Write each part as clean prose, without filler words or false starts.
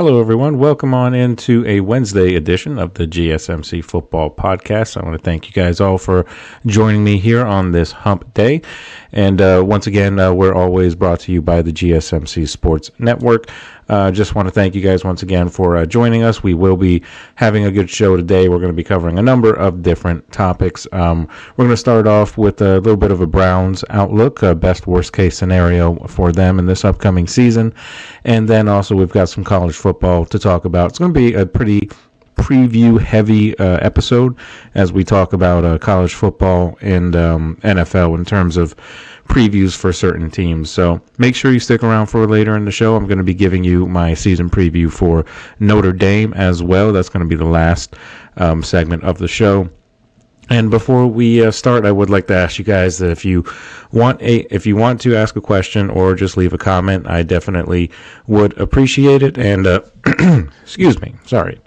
Hello, everyone. Welcome on into a Wednesday edition of the GSMC Football Podcast. I want to thank you guys all for joining me here on this hump day. And once again, we're always brought to you by the GSMC Sports Network. Just want to thank you guys once again for joining us. We will be having a good show today. We're going to be covering a number of different topics. We're going to start off with a little bit of a Browns outlook, best worst case scenario for them in this upcoming season. And then also we've got some college football to talk about. It's going to be a pretty preview heavy episode as we talk about college football and NFL in terms of previews for certain teams. So make sure you stick around for later in the show. I'm going to be giving you my season preview for Notre Dame as well. That's going to be the last segment of the show. And before we start, I would like to ask you guys that if you want to ask a question or just leave a comment, I definitely would appreciate it. And excuse me, sorry.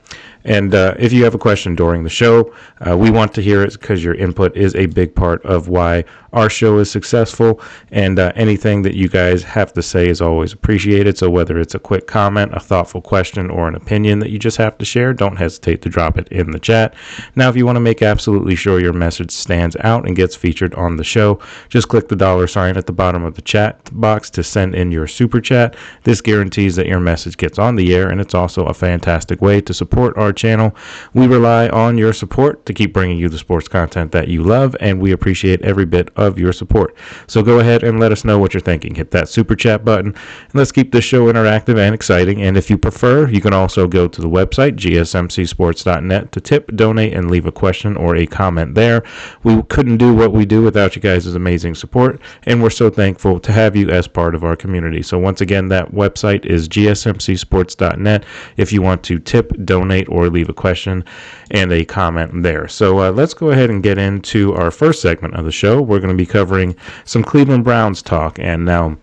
And if you have a question during the show, we want to hear it because your input is a big part of why our show is successful. And anything that you guys have to say is always appreciated. So whether it's a quick comment, a thoughtful question, or an opinion that you just have to share, don't hesitate to drop it in the chat. Now, if you want to make absolutely sure your message stands out and gets featured on the show, just click the $sign at the bottom of the chat box to send in your super chat. This guarantees that your message gets on the air, and it's also a fantastic way to support our channel. We rely on your support to keep bringing you the sports content that you love, and we appreciate every bit of your support. So go ahead and let us know what you're thinking. Hit that super chat button, and let's keep this show interactive and exciting. And if you prefer, you can also go to the website, gsmcsports.net, to tip, donate, and leave a question or a comment there. We couldn't do what we do without you guys' amazing support, and we're so thankful to have you as part of our community. So once again, that website is gsmcsports.net if you want to tip, donate, or leave a question and a comment there. So let's go ahead and get into our first segment of the show. We're going to be covering some Cleveland Browns talk. And now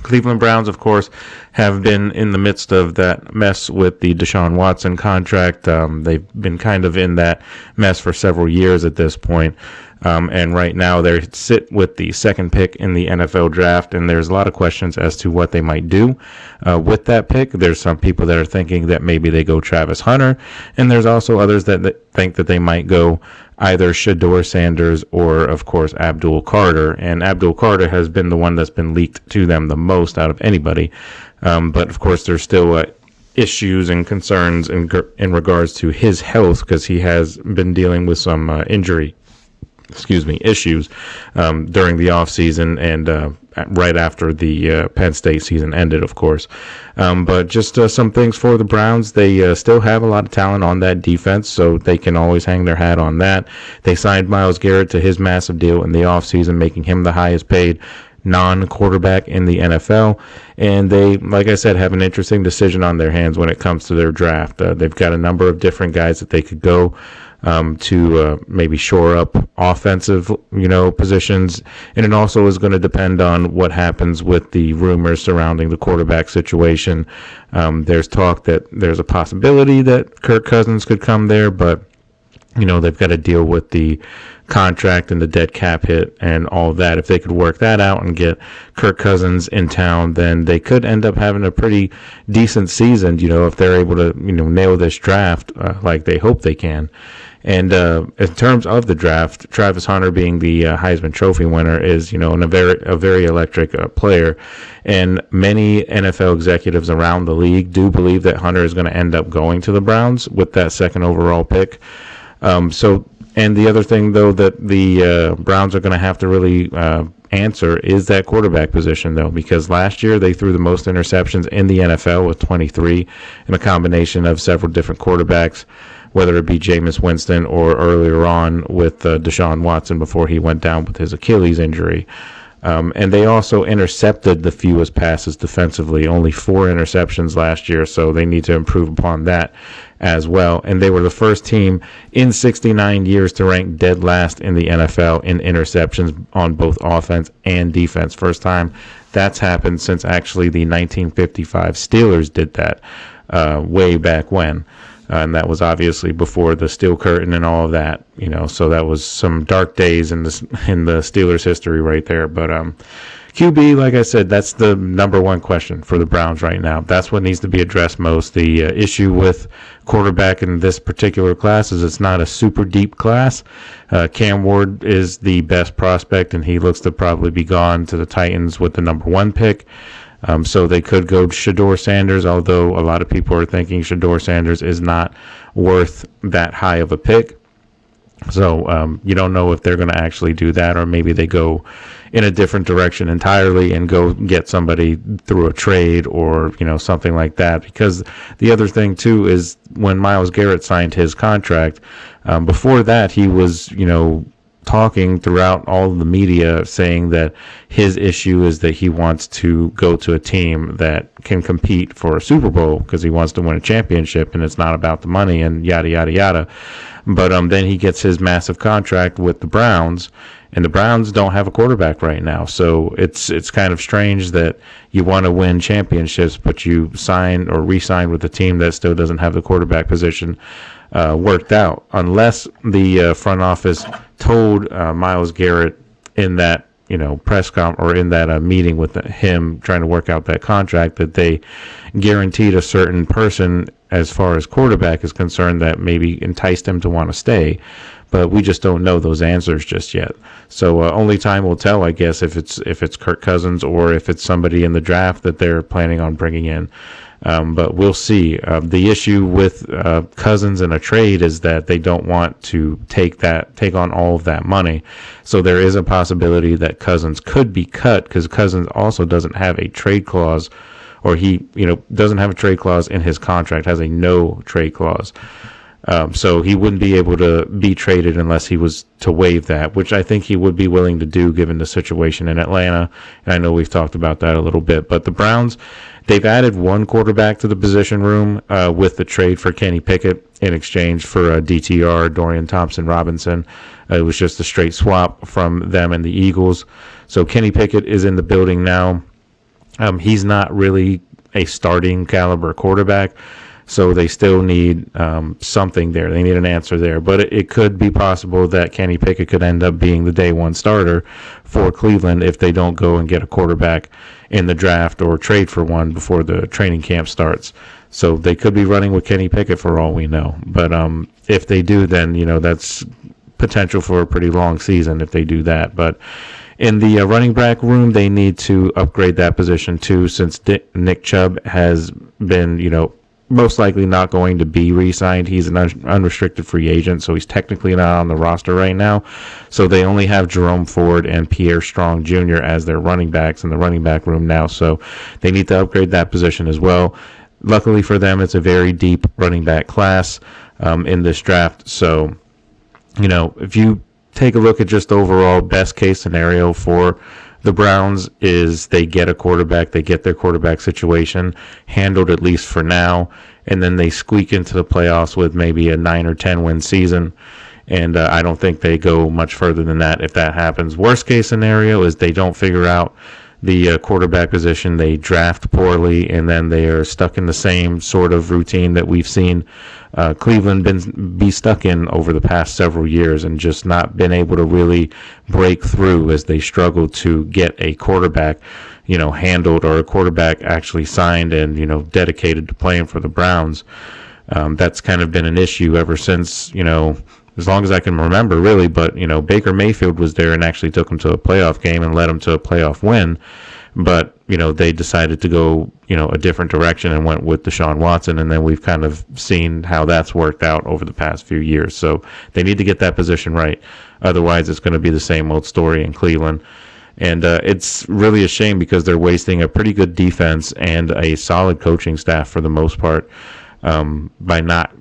Cleveland Browns, of course, have been in the midst of that mess with the Deshaun Watson contract. They've been kind of in that mess for several years at this point. And right now they sit with the second pick in the NFL draft, and there's a lot of questions as to what they might do with that pick. There's some people that are thinking that maybe they go Travis Hunter, and there's also others that think that they might go either Shedeur Sanders or, of course, Abdul Carter. And Abdul Carter has been the one that's been leaked to them the most out of anybody. But, of course, there's still issues and concerns in regards to his health because he has been dealing with some issues during the offseason and right after the Penn State season ended, of course. But just some things for the Browns. They still have a lot of talent on that defense, so they can always hang their hat on that. They signed Myles Garrett to his massive deal in the offseason, making him the highest paid non-quarterback in the NFL. And they, like I said, have an interesting decision on their hands when it comes to their draft. They've got a number of different guys that they could go to maybe shore up offensive, positions. And it also is going to depend on what happens with the rumors surrounding the quarterback situation. There's talk that there's a possibility that Kirk Cousins could come there, but they've got to deal with the contract and the dead cap hit and all of that. If they could work that out and get Kirk Cousins in town, then they could end up having a pretty decent season, if they're able to, nail this draft like they hope they can. And in terms of the draft, Travis Hunter being the Heisman Trophy winner is, a very electric player. And many NFL executives around the league do believe that Hunter is going to end up going to the Browns with that second overall pick. And the other thing, though, that the Browns are going to have to really answer is that quarterback position, though, because last year they threw the most interceptions in the NFL with 23 in a combination of several different quarterbacks, whether it be Jameis Winston or earlier on with Deshaun Watson before he went down with his Achilles injury. And they also intercepted the fewest passes defensively, only 4 interceptions last year, so they need to improve upon that as well. And they were the first team in 69 years to rank dead last in the NFL in interceptions on both offense and defense. First time that's happened since actually the 1955 Steelers did that way back when. And that was obviously before the Steel Curtain and all of that, so that was some dark days in the Steelers' history right there. But QB, like I said, that's the number one question for the Browns right now. That's what needs to be addressed most. The issue with quarterback in this particular class is it's not a super deep class. Cam Ward is the best prospect, and he looks to probably be gone to the Titans with the number 1 pick. So they could go Shedeur Sanders, although a lot of people are thinking Shedeur Sanders is not worth that high of a pick. So you don't know if they're going to actually do that, or maybe they go in a different direction entirely and go get somebody through a trade or, something like that. Because the other thing, too, is when Myles Garrett signed his contract, before that he was, talking throughout all of the media saying that his issue is that he wants to go to a team that can compete for a Super Bowl because he wants to win a championship, and it's not about the money and yada, yada, yada. But then he gets his massive contract with the Browns, and the Browns don't have a quarterback right now. So it's kind of strange that you want to win championships, but you sign or re-sign with a team that still doesn't have the quarterback position worked out, unless the front office told Myles Garrett in that press or in that meeting with him trying to work out that contract that they guaranteed a certain person as far as quarterback is concerned that maybe enticed him to want to stay. But we just don't know those answers just yet. So only time will tell, I guess, if it's Kirk Cousins or if it's somebody in the draft that they're planning on bringing in. But we'll see. The issue with Cousins in a trade is that they don't want to take on all of that money. So there is a possibility that Cousins could be cut because Cousins also doesn't have a trade clause, or he doesn't have a trade clause in his contract, has a no trade clause. So he wouldn't be able to be traded unless he was to waive that, which I think he would be willing to do given the situation in Atlanta. And I know we've talked about that a little bit. But the Browns, they've added one quarterback to the position room with the trade for Kenny Pickett in exchange for DTR, Dorian Thompson-Robinson. It was just a straight swap from them and the Eagles. So Kenny Pickett is in the building now. He's not really a starting caliber quarterback. So they still need something there. They need an answer there. But it could be possible that Kenny Pickett could end up being the day one starter for Cleveland if they don't go and get a quarterback in the draft or trade for one before the training camp starts. So they could be running with Kenny Pickett for all we know. But if they do, then, that's potential for a pretty long season if they do that. But in the running back room, they need to upgrade that position too, since Nick Chubb has been, most likely not going to be re-signed. He's an unrestricted free agent, so he's technically not on the roster right now. So they only have Jerome Ford and Pierre Strong Jr. as their running backs in the running back room now. So they need to upgrade that position as well. Luckily for them, it's a very deep running back class in this draft. So, if you take a look at just overall best case scenario for the Browns is they get a quarterback, they get their quarterback situation handled at least for now, and then they squeak into the playoffs with maybe a 9 or 10 win season. And I don't think they go much further than that if that happens. Worst case scenario is they don't figure out the quarterback position, they draft poorly, and then they are stuck in the same sort of routine that we've seen Cleveland be stuck in over the past several years, and just not been able to really break through as they struggle to get a quarterback, handled, or a quarterback actually signed and, dedicated to playing for the Browns. That's kind of been an issue ever since, as long as I can remember, really. But, Baker Mayfield was there and actually took him to a playoff game and led him to a playoff win. But, they decided to go, a different direction and went with Deshaun Watson. And then we've kind of seen how that's worked out over the past few years. So they need to get that position right. Otherwise, it's going to be the same old story in Cleveland. And it's really a shame because they're wasting a pretty good defense and a solid coaching staff for the most part by not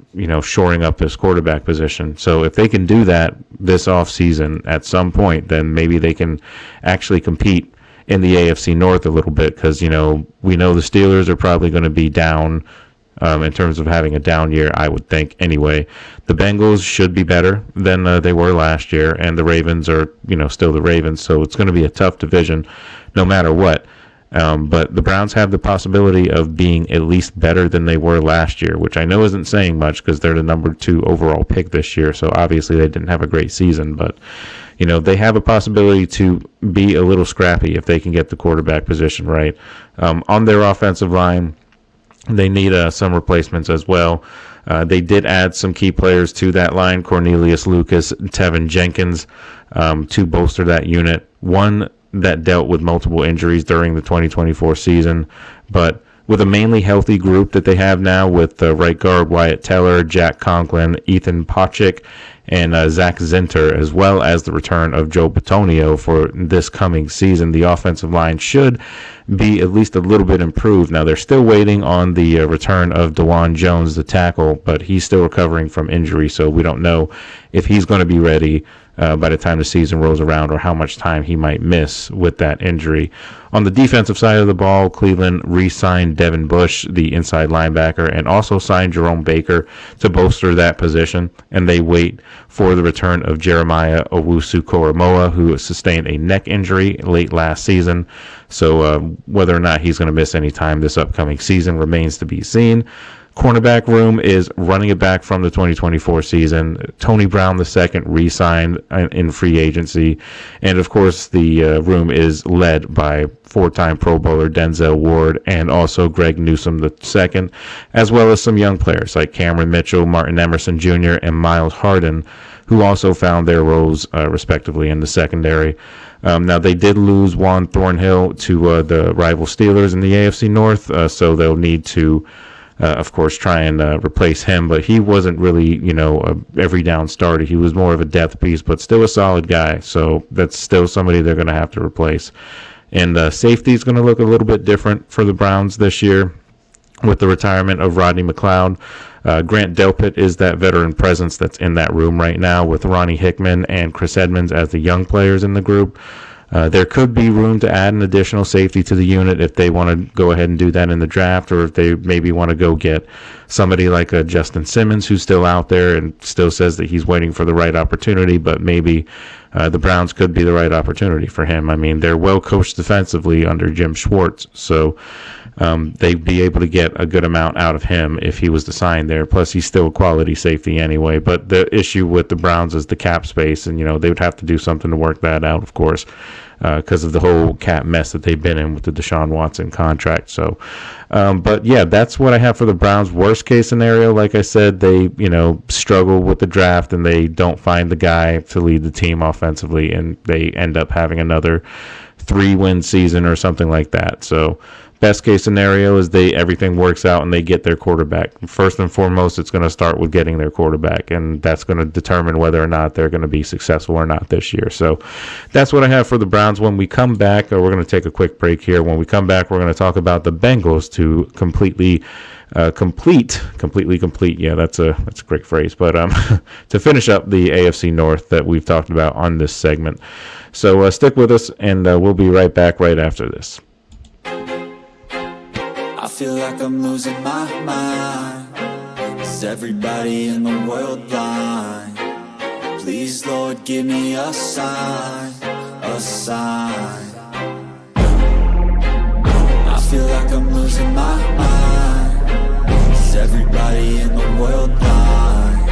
shoring up this quarterback position. So if they can do that this offseason at some point, then maybe they can actually compete in the AFC North a little bit, because, we know the Steelers are probably going to be down in terms of having a down year, I would think, anyway. The Bengals should be better than they were last year, and the Ravens are, still the Ravens, so it's going to be a tough division no matter what. But the Browns have the possibility of being at least better than they were last year, which I know isn't saying much because they're the number 2 overall pick this year. So obviously they didn't have a great season, but they have a possibility to be a little scrappy if they can get the quarterback position right. On their offensive line, they need some replacements as well. They did add some key players to that line, Cornelius Lucas, Tevin Jenkins, to bolster that unit. One that dealt with multiple injuries during the 2024 season, but with a mainly healthy group that they have now with right guard Wyatt Teller, Jack Conklin, Ethan Pochik, and Zach Zinter, as well as the return of Joe Bitonio for this coming season, the offensive line should be at least a little bit improved. Now, they're still waiting on the return of DeJuan Jones, the tackle, but he's still recovering from injury, so we don't know if he's going to be ready by the time the season rolls around or how much time he might miss with that injury. On the defensive side of the ball, Cleveland re-signed Devin Bush, the inside linebacker, and also signed Jerome Baker to bolster that position, and they wait for the return of Jeremiah Owusu-Koramoah, who sustained a neck injury late last season. So whether or not he's going to miss any time this upcoming season remains to be seen. Cornerback room is running it back from the 2024 season. Tony Brown II re-signed in free agency. And, of course, the room is led by four-time Pro Bowler Denzel Ward and also Greg Newsome II, as well as some young players like Cameron Mitchell, Martin Emerson Jr., and Miles Harden, who also found their roles respectively in the secondary. Now, they did lose Juan Thornhill to the rival Steelers in the AFC North, so they'll need to of course, try and replace him, but he wasn't really, a every down starter. He was more of a depth piece, but still a solid guy. So that's still somebody they're going to have to replace. And safety is going to look a little bit different for the Browns this year with the retirement of Rodney McLeod. Grant Delpit is that veteran presence that's in that room right now with Ronnie Hickman and Chris Edmonds as the young players in the group. There could be room to add an additional safety to the unit if they want to go ahead and do that in the draft, or if they maybe want to go get somebody like Justin Simmons, who's still out there and still says that he's waiting for the right opportunity, but maybe the Browns could be the right opportunity for him. I mean, they're well coached defensively under Jim Schwartz, so they'd be able to get a good amount out of him if he was to sign there. Plus, he's still a quality safety anyway. But the issue with the Browns is the cap space, and they would have to do something to work that out, of course, because of the whole cap mess that they've been in with the Deshaun Watson contract. So, but yeah, that's what I have for the Browns. Worst case scenario, like I said, they struggle with the draft and they don't find the guy to lead the team offensively, and they end up having another 3-win season or something like that. So best case scenario is everything works out and they get their quarterback. First and foremost, it's going to start with getting their quarterback, and that's going to determine whether or not they're going to be successful or not this year. So that's what I have for the Browns. When we come back, we're going to take a quick break here. When we come back, we're going to talk about the Bengals to completely complete. Yeah, that's a great phrase. But to finish up the AFC North that we've talked about on this segment. So stick with us, and we'll be right back right after this. I feel like I'm losing my mind. Is everybody in the world blind? Please, Lord, give me a sign, a sign. I feel like I'm losing my mind. Is everybody in the world blind?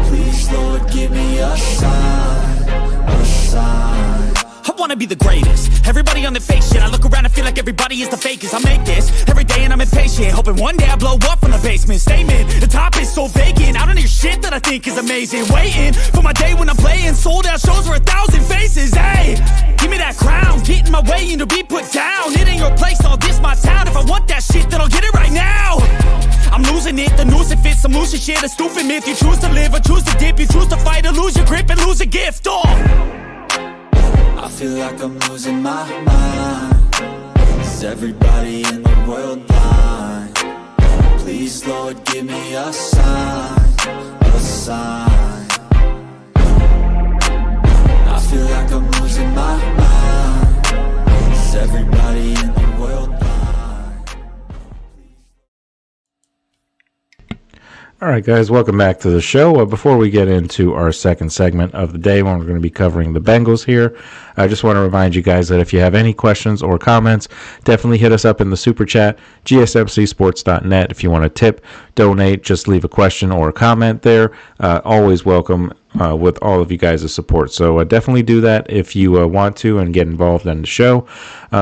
Please, Lord, give me a sign, a sign. I wanna be the greatest. Everybody on their fake shit. I look around and feel like everybody is the fakest. I make this every day and I'm impatient, hoping one day I blow up from the basement. Statement, the top is so vacant. I don't hear shit that I think is amazing. Waiting for my day when I'm playing sold out shows for 1,000 faces. Hey, give me that crown, get in my way and to be put down. It ain't your place, all this my town. If I want that shit, then I'll get it right now. I'm losing it, the noose it fits. I'm losing shit, a stupid myth. You choose to live or choose to dip. You choose to fight or lose your grip and lose a gift. I feel like I'm losing my mind. Is everybody in the world blind? Please, Lord, give me a sign, a sign. I feel like I'm losing my mind. Is everybody in the world blind? All right, guys, welcome back to the show. Before we get into our second segment of the day, when we're going to be covering the Bengals here, I just want to remind you guys that if you have any questions or comments, definitely hit us up in the super chat, gsmcsports.net. If you want to tip, donate, just leave a question or a comment there. Always welcome with all of you guys' support. So definitely do that if you want to and get involved in the show.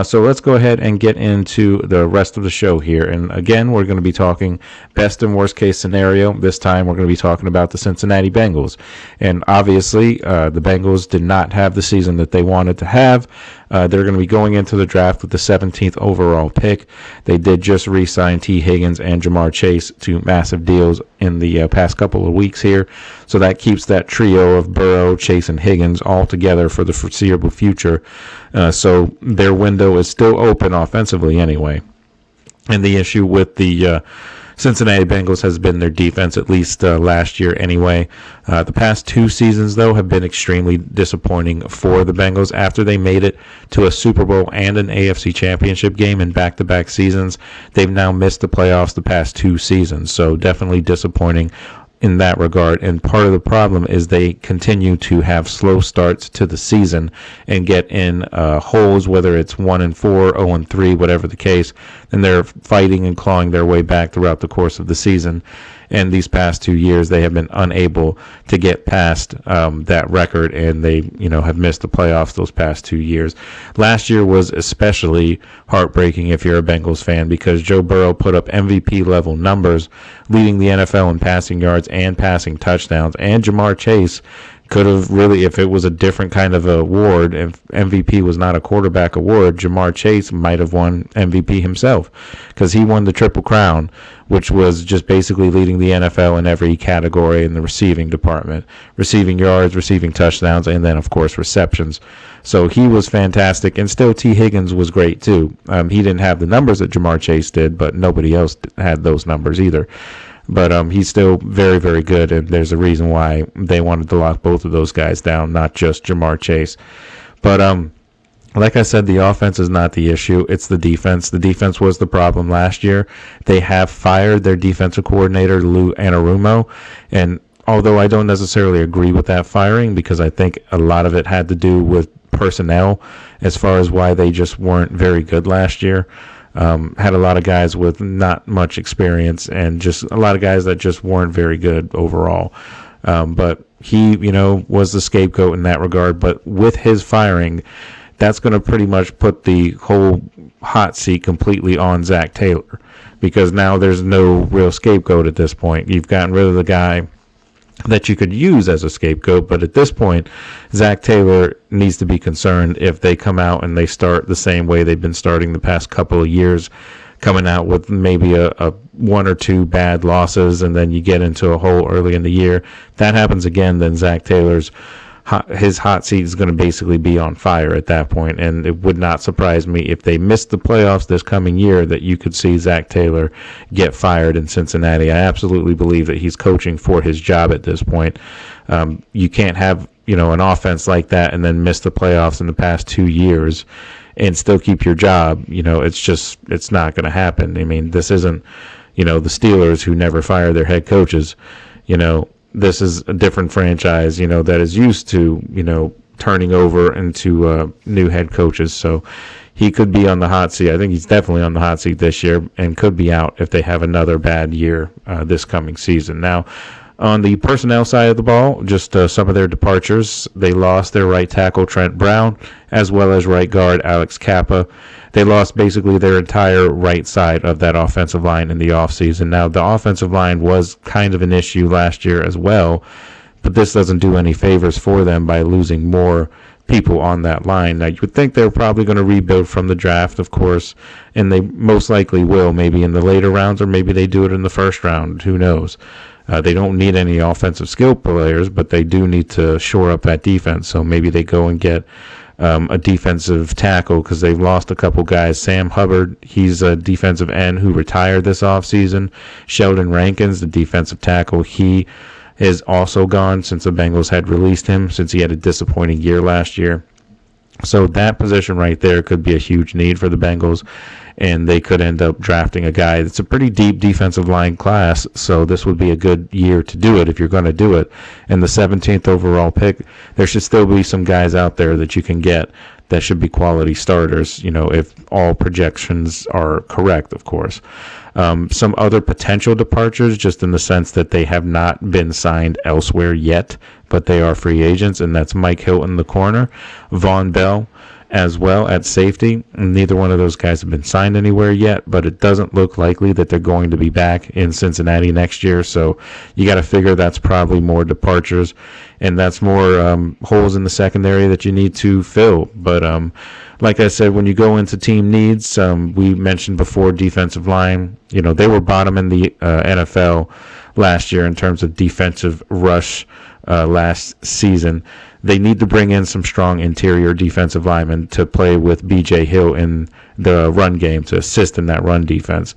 So let's go ahead and get into the rest of the show here. And again, we're going to be talking best and worst case scenario. This time we're going to be talking about the Cincinnati Bengals. And obviously, the Bengals did not have the season that they wanted to have. They're going to be going into the draft with the 17th overall pick. They did just re-sign T. Higgins and Jamar Chase to massive deals in the past couple of weeks here. So that keeps that trio of Burrow, Chase, and Higgins all together for the foreseeable future. So their window is still open offensively anyway. And the issue with the Cincinnati Bengals has been their defense, at least last year anyway. The past 2 seasons, though, have been extremely disappointing for the Bengals. After they made it to a Super Bowl and an AFC Championship game in back-to-back seasons, they've now missed the playoffs the past 2 seasons. So definitely disappointing in that regard. And part of the problem is they continue to have slow starts to the season and get in holes, whether it's 1-4, 0-3, whatever the case, and they're fighting and clawing their way back throughout the course of the season. And these past 2 years, they have been unable to get past that record, and they, have missed the playoffs those past 2 years. Last year was especially heartbreaking if you're a Bengals fan, because Joe Burrow put up MVP-level numbers, leading the NFL in passing yards and passing touchdowns, and Jamar Chase could have really, if it was a different kind of award, if MVP was not a quarterback award, Jamar Chase might have won MVP himself, because he won the Triple Crown, which was just basically leading the NFL in every category in the receiving department, receiving yards, receiving touchdowns, and then, of course, receptions. So he was fantastic, and still T. Higgins was great, too. He didn't have the numbers that Jamar Chase did, but nobody else had those numbers either. But he's still very, very good, and there's a reason why they wanted to lock both of those guys down, not just Jamar Chase. But like I said, the offense is not the issue. It's the defense. The defense was the problem last year. They have fired their defensive coordinator, Lou Anarumo, and although I don't necessarily agree with that firing, because I think a lot of it had to do with personnel as far as why they just weren't very good last year. Had a lot of guys with not much experience and just a lot of guys that just weren't very good overall. But he, was the scapegoat in that regard. But with his firing, that's going to pretty much put the whole hot seat completely on Zach Taylor, because now there's no real scapegoat at this point. You've gotten rid of the guy that you could use as a scapegoat, but at this point, Zach Taylor needs to be concerned if they come out and they start the same way they've been starting the past couple of years, coming out with maybe a 1 or 2 bad losses, and then you get into a hole early in the year. If that happens again, then Zach Taylor's his hot seat is going to basically be on fire at that point, and it would not surprise me if they missed the playoffs this coming year that you could see Zach Taylor get fired in Cincinnati. I absolutely believe that he's coaching for his job at this point. You can't have an offense like that and then miss the playoffs in the past 2 years and still keep your job. It's not going to happen. I mean, this isn't the Steelers, who never fire their head coaches. This is a different franchise, that is used to, turning over into new head coaches. So he could be on the hot seat. I think he's definitely on the hot seat this year and could be out if they have another bad year this coming season. Now, on the personnel side of the ball, just some of their departures. They lost their right tackle, Trent Brown, as well as right guard, Alex Kappa. They lost basically their entire right side of that offensive line in the offseason. Now, the offensive line was kind of an issue last year as well, but this doesn't do any favors for them by losing more people on that line. Now, you would think they're probably going to rebuild from the draft, of course, and they most likely will, maybe in the later rounds, or maybe they do it in the first round. Who knows? They don't need any offensive skill players, but they do need to shore up that defense. So maybe they go and get a defensive tackle, because they've lost a couple guys. Sam Hubbard, he's a defensive end who retired this offseason. Sheldon Rankins, the defensive tackle, he is also gone since the Bengals had released him, since he had a disappointing year last year. So that position right there could be a huge need for the Bengals, and they could end up drafting a guy. It's a pretty deep defensive line class, so this would be a good year to do it if you're going to do it. And the 17th overall pick, there should still be some guys out there that you can get that should be quality starters, if all projections are correct, of course. Some other potential departures, just in the sense that they have not been signed elsewhere yet, but they are free agents, and that's Mike Hilton, the corner, Von Bell as well at safety. Neither one of those guys have been signed anywhere yet, but it doesn't look likely that they're going to be back in Cincinnati next year. So you got to figure that's probably more departures, and that's more holes in the secondary that you need to fill. But like I said, when you go into team needs, we mentioned before defensive line, they were bottom in the NFL last year in terms of defensive rush last season. They need to bring in some strong interior defensive linemen to play with B.J. Hill in the run game, to assist in that run defense.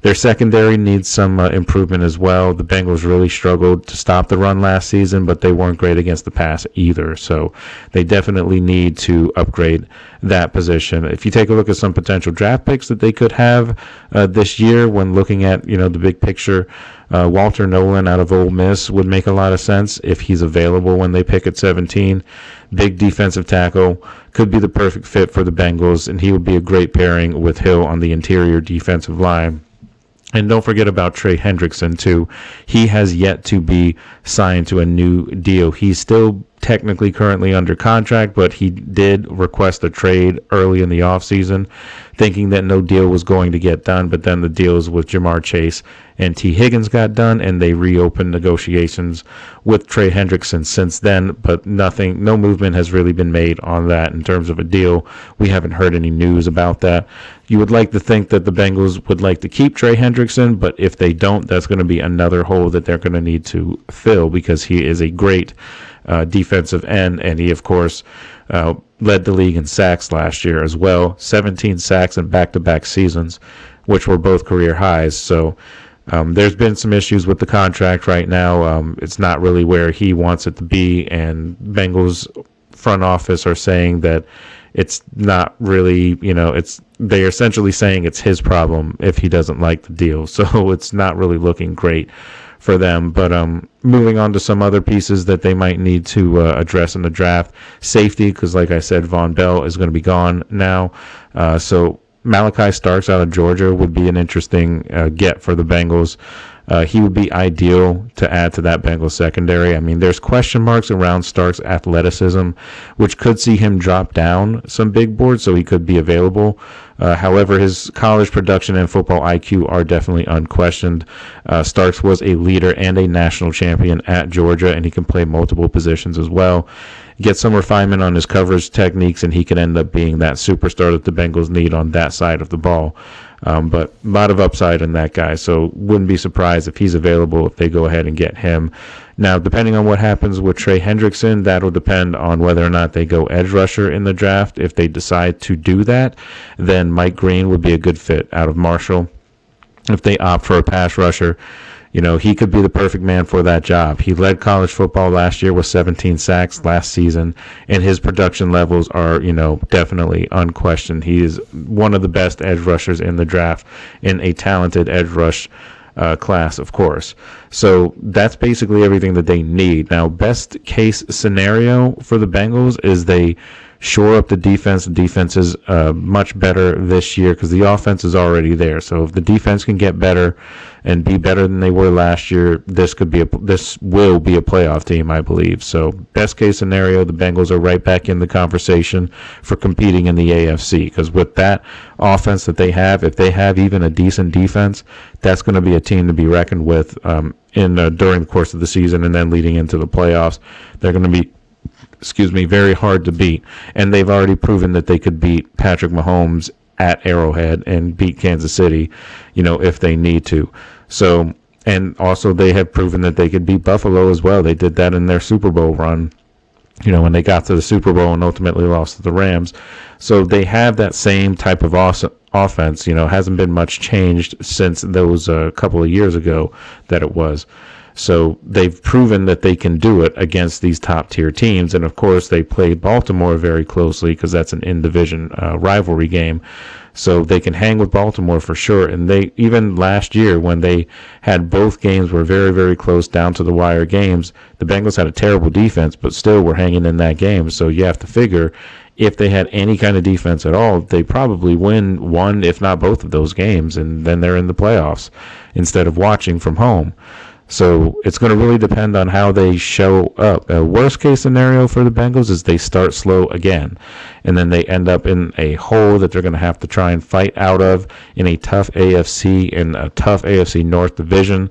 Their secondary needs some improvement as well. The Bengals really struggled to stop the run last season, but they weren't great against the pass either. So they definitely need to upgrade that position. If you take a look at some potential draft picks that they could have this year, when looking at the big picture, Walter Nolan out of Ole Miss would make a lot of sense if he's available when they pick at 17. Big defensive tackle, could be the perfect fit for the Bengals, and he would be a great pairing with Hill on the interior defensive line. And don't forget about Trey Hendrickson, too. He has yet to be signed to a new deal. He's still technically currently under contract, but he did request a trade early in the offseason, thinking that no deal was going to get done. But then the deals with Jamar Chase and T. Higgins got done, and they reopened negotiations with Trey Hendrickson since then. But no movement has really been made on that in terms of a deal. We haven't heard any news about that. You would like to think that the Bengals would like to keep Trey Hendrickson, but if they don't, that's going to be another hole that they're going to need to fill, because he is a great defensive end, and he, of course, led the league in sacks last year as well. 17 sacks in back-to-back seasons, which were both career highs. So there's been some issues with the contract right now. It's not really where he wants it to be, and Bengals front office are saying that it's not really, they're essentially saying it's his problem if he doesn't like the deal. So it's not really looking great for them. But moving on to some other pieces that they might need to address in the draft. Safety, because like I said, Von Bell is going to be gone now. So Malachi Starks out of Georgia would be an interesting get for the Bengals. He would be ideal to add to that Bengals secondary. I mean, there's question marks around Starks' athleticism, which could see him drop down some big boards, so he could be available. However, his college production and football IQ are definitely unquestioned. Starks was a leader and a national champion at Georgia, and he can play multiple positions as well. Get some refinement on his coverage techniques, and he could end up being that superstar that the Bengals need on that side of the ball. But a lot of upside in that guy, so wouldn't be surprised if he's available if they go ahead and get him. Now, depending on what happens with Trey Hendrickson, that'll depend on whether or not they go edge rusher in the draft. If they decide to do that, then Mike Green would be a good fit out of Marshall. If they opt for a pass rusher, he could be the perfect man for that job. He led college football last year with 17 sacks last season, and his production levels are, definitely unquestioned. He is one of the best edge rushers in the draft, in a talented edge rush class, of course. So that's basically everything that they need. Now, best case scenario for the Bengals is they shore up the defense. The defense is much better this year because the offense is already there. So if the defense can get better and be better than they were last year, this will be a playoff team, I believe. So best case scenario, the Bengals are right back in the conversation for competing in the AFC, because with that offense that they have, if they have even a decent defense, that's going to be a team to be reckoned with during the course of the season, and then leading into the playoffs. They're going to be very hard to beat. And they've already proven that they could beat Patrick Mahomes at Arrowhead and beat Kansas City, if they need to. So, and also they have proven that they could beat Buffalo as well. They did that in their Super Bowl run, when they got to the Super Bowl and ultimately lost to the Rams. So they have that same type of offense, hasn't been much changed since those couple of years ago that it was. So they've proven that they can do it against these top-tier teams. And, of course, they played Baltimore very closely because that's an in-division rivalry game. So they can hang with Baltimore for sure. And they, even last year when they had both games were very, very close down to the wire games, the Bengals had a terrible defense, but still were hanging in that game. So you have to figure, if they had any kind of defense at all, they probably win one, if not both of those games, and then they're in the playoffs instead of watching from home. So it's going to really depend on how they show up. A worst case scenario for the Bengals is they start slow again, and then they end up in a hole that they're going to have to try and fight out of in a tough AFC, in a tough AFC North division.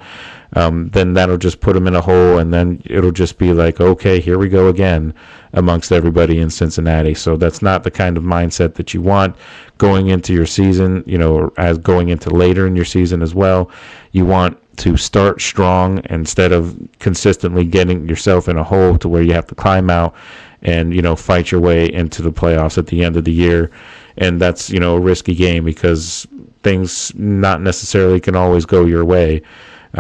Then that'll just put them in a hole, and then it'll just be like, okay, here we go again amongst everybody in Cincinnati. So that's not the kind of mindset that you want going into your season, or as going into later in your season as well. You want to start strong instead of consistently getting yourself in a hole to where you have to climb out and, fight your way into the playoffs at the end of the year. And that's, a risky game because things not necessarily can always go your way.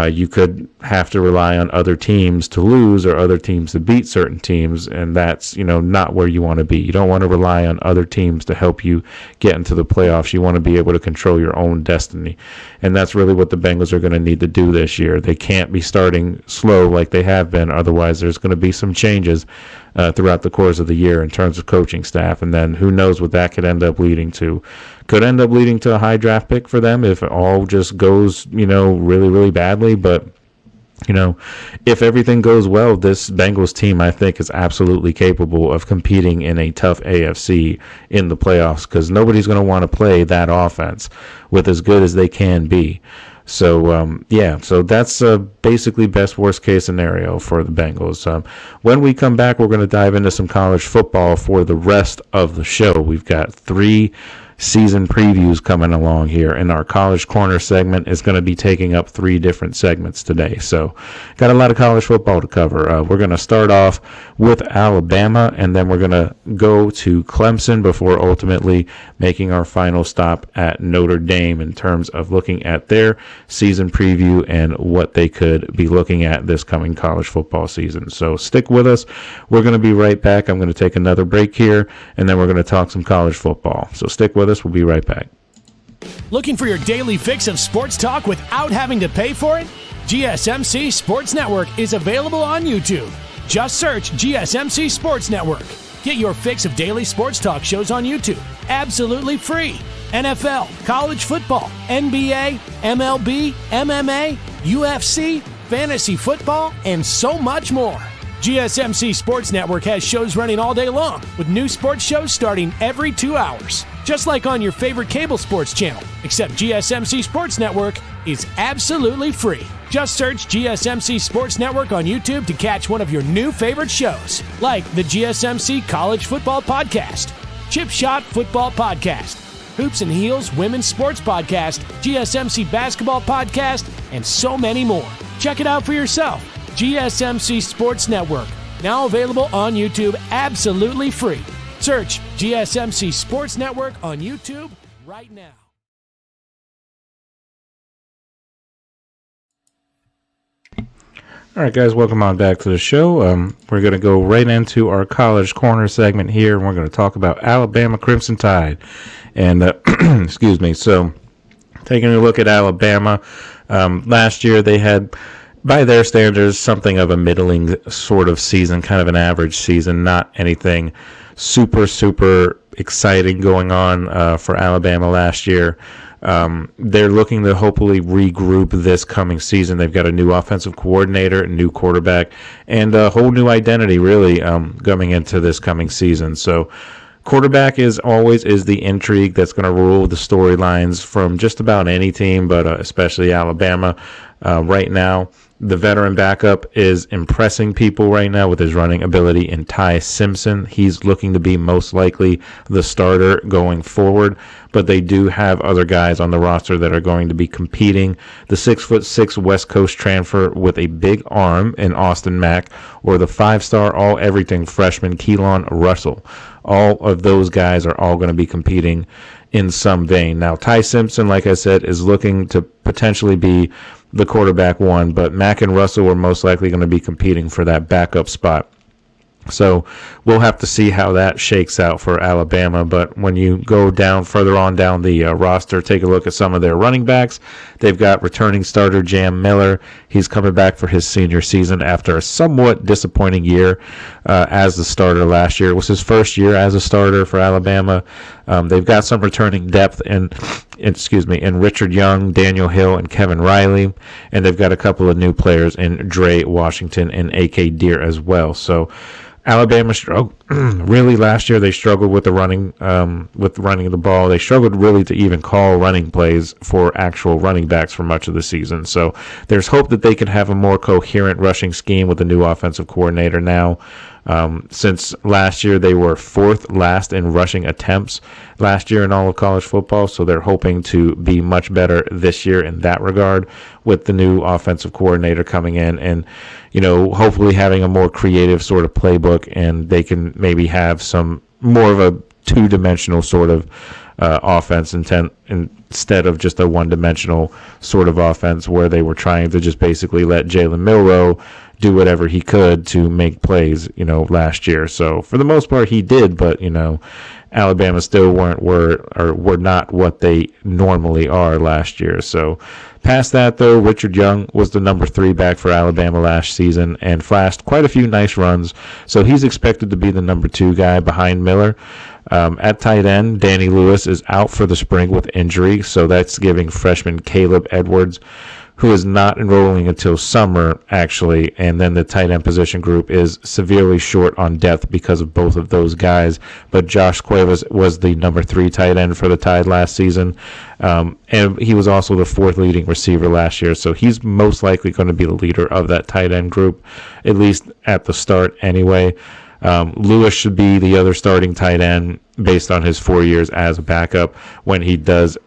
You could have to rely on other teams to lose or other teams to beat certain teams, and that's, not where you want to be. You don't want to rely on other teams to help you get into the playoffs. You want to be able to control your own destiny, and that's really what the Bengals are going to need to do this year. They can't be starting slow like they have been, otherwise there's going to be some changes throughout the course of the year in terms of coaching staff, and then who knows what that could end up leading to. Could end up leading to a high draft pick for them if it all just goes, really, really badly. But, if everything goes well, this Bengals team, I think, is absolutely capable of competing in a tough AFC in the playoffs, because nobody's going to want to play that offense with as good as they can be. So, so that's basically best worst case scenario for the Bengals. When we come back, we're going to dive into some college football for the rest of the show. We've got 3 season previews coming along here, and our College Corner segment is going to be taking up 3 different segments today. So got a lot of college football to cover. We're going to start off with Alabama, and then we're going to go to Clemson before ultimately making our final stop at Notre Dame in terms of looking at their season preview and what they could be looking at this coming college football season. So stick with us. We're going to be right back. I'm going to take another break here, and then we're going to talk some college football. So stick with us. We'll be right back. Looking for your daily fix of sports talk without having to pay for it? GSMC Sports Network is available on YouTube. Just search GSMC Sports Network. Get your fix of daily sports talk shows on YouTube, absolutely free. NFL, college football, NBA, MLB, MMA, UFC, fantasy football, and so much more. GSMC Sports Network has shows running all day long, with new sports shows starting every 2 hours. Just like on your favorite cable sports channel, except GSMC Sports Network is absolutely free. Just search GSMC Sports Network on YouTube to catch one of your new favorite shows, like the GSMC College Football Podcast, Chip Shot Football Podcast, Hoops and Heels Women's Sports Podcast, GSMC Basketball Podcast, and so many more. Check it out for yourself. GSMC Sports Network, now available on YouTube absolutely free. Search GSMC Sports Network on YouTube right now. All right, guys, welcome on back to the show. We're going to go right into our College Corner segment here, and we're going to talk about Alabama Crimson Tide. And, excuse me, so taking a look at Alabama, last year they had, by their standards, something of a middling sort of season, kind of an average season, not anything super, super exciting going on for Alabama last year. They're looking to hopefully regroup this coming season. They've got a new offensive coordinator, a new quarterback, and a whole new identity, really, coming into this coming season. So quarterback is the intrigue that's going to rule the storylines from just about any team, but especially Alabama right now. The veteran backup is impressing people right now with his running ability in Ty Simpson. He's looking to be most likely the starter going forward, but they do have other guys on the roster that are going to be competing. The 6'6" West Coast transfer with a big arm in Austin Mack, or the 5-star all-everything freshman Keelan Russell. All of those guys are all going to be competing in some vein. Now, Ty Simpson, like I said, is looking to potentially be the quarterback one, but Mack and Russell are most likely going to be competing for that backup spot. So we'll have to see how that shakes out for Alabama. But when you go down further on down the roster, take a look at some of their running backs. They've got returning starter Jam Miller. He's coming back for his senior season after a somewhat disappointing year as the starter last year. It was his first year as a starter for Alabama. They've got some returning depth in Richard Young, Daniel Hill, and Kevin Riley. And they've got a couple of new players in Dre Washington and A.K. Deere as well. So Alabama struggled really last year. They struggled with the running of the ball. They struggled really to even call running plays for actual running backs for much of the season. So there's hope that they can have a more coherent rushing scheme with the new offensive coordinator now. Since last year, they were fourth last in rushing attempts last year in all of college football. So they're hoping to be much better this year in that regard with the new offensive coordinator coming in and, hopefully having a more creative sort of playbook, and they can maybe have some more of a two-dimensional sort of offense instead of just a one-dimensional sort of offense where they were trying to just basically let Jalen Milroe do whatever he could to make plays, last year. So for the most part, he did, but, Alabama still were not what they normally are last year. So past that, though, Richard Young was the number 3 back for Alabama last season and flashed quite a few nice runs. So he's expected to be the number 2 guy behind Miller. At tight end, Danny Lewis is out for the spring with injury, so that's giving freshman Caleb Edwards, who is not enrolling until summer, actually, and then the tight end position group is severely short on depth because of both of those guys. But Josh Cuevas was the number 3 tight end for the Tide last season, and he was also the 4th leading receiver last year, so he's most likely going to be the leader of that tight end group, at least at the start anyway. Lewis should be the other starting tight end based on his 4 years as a backup when he does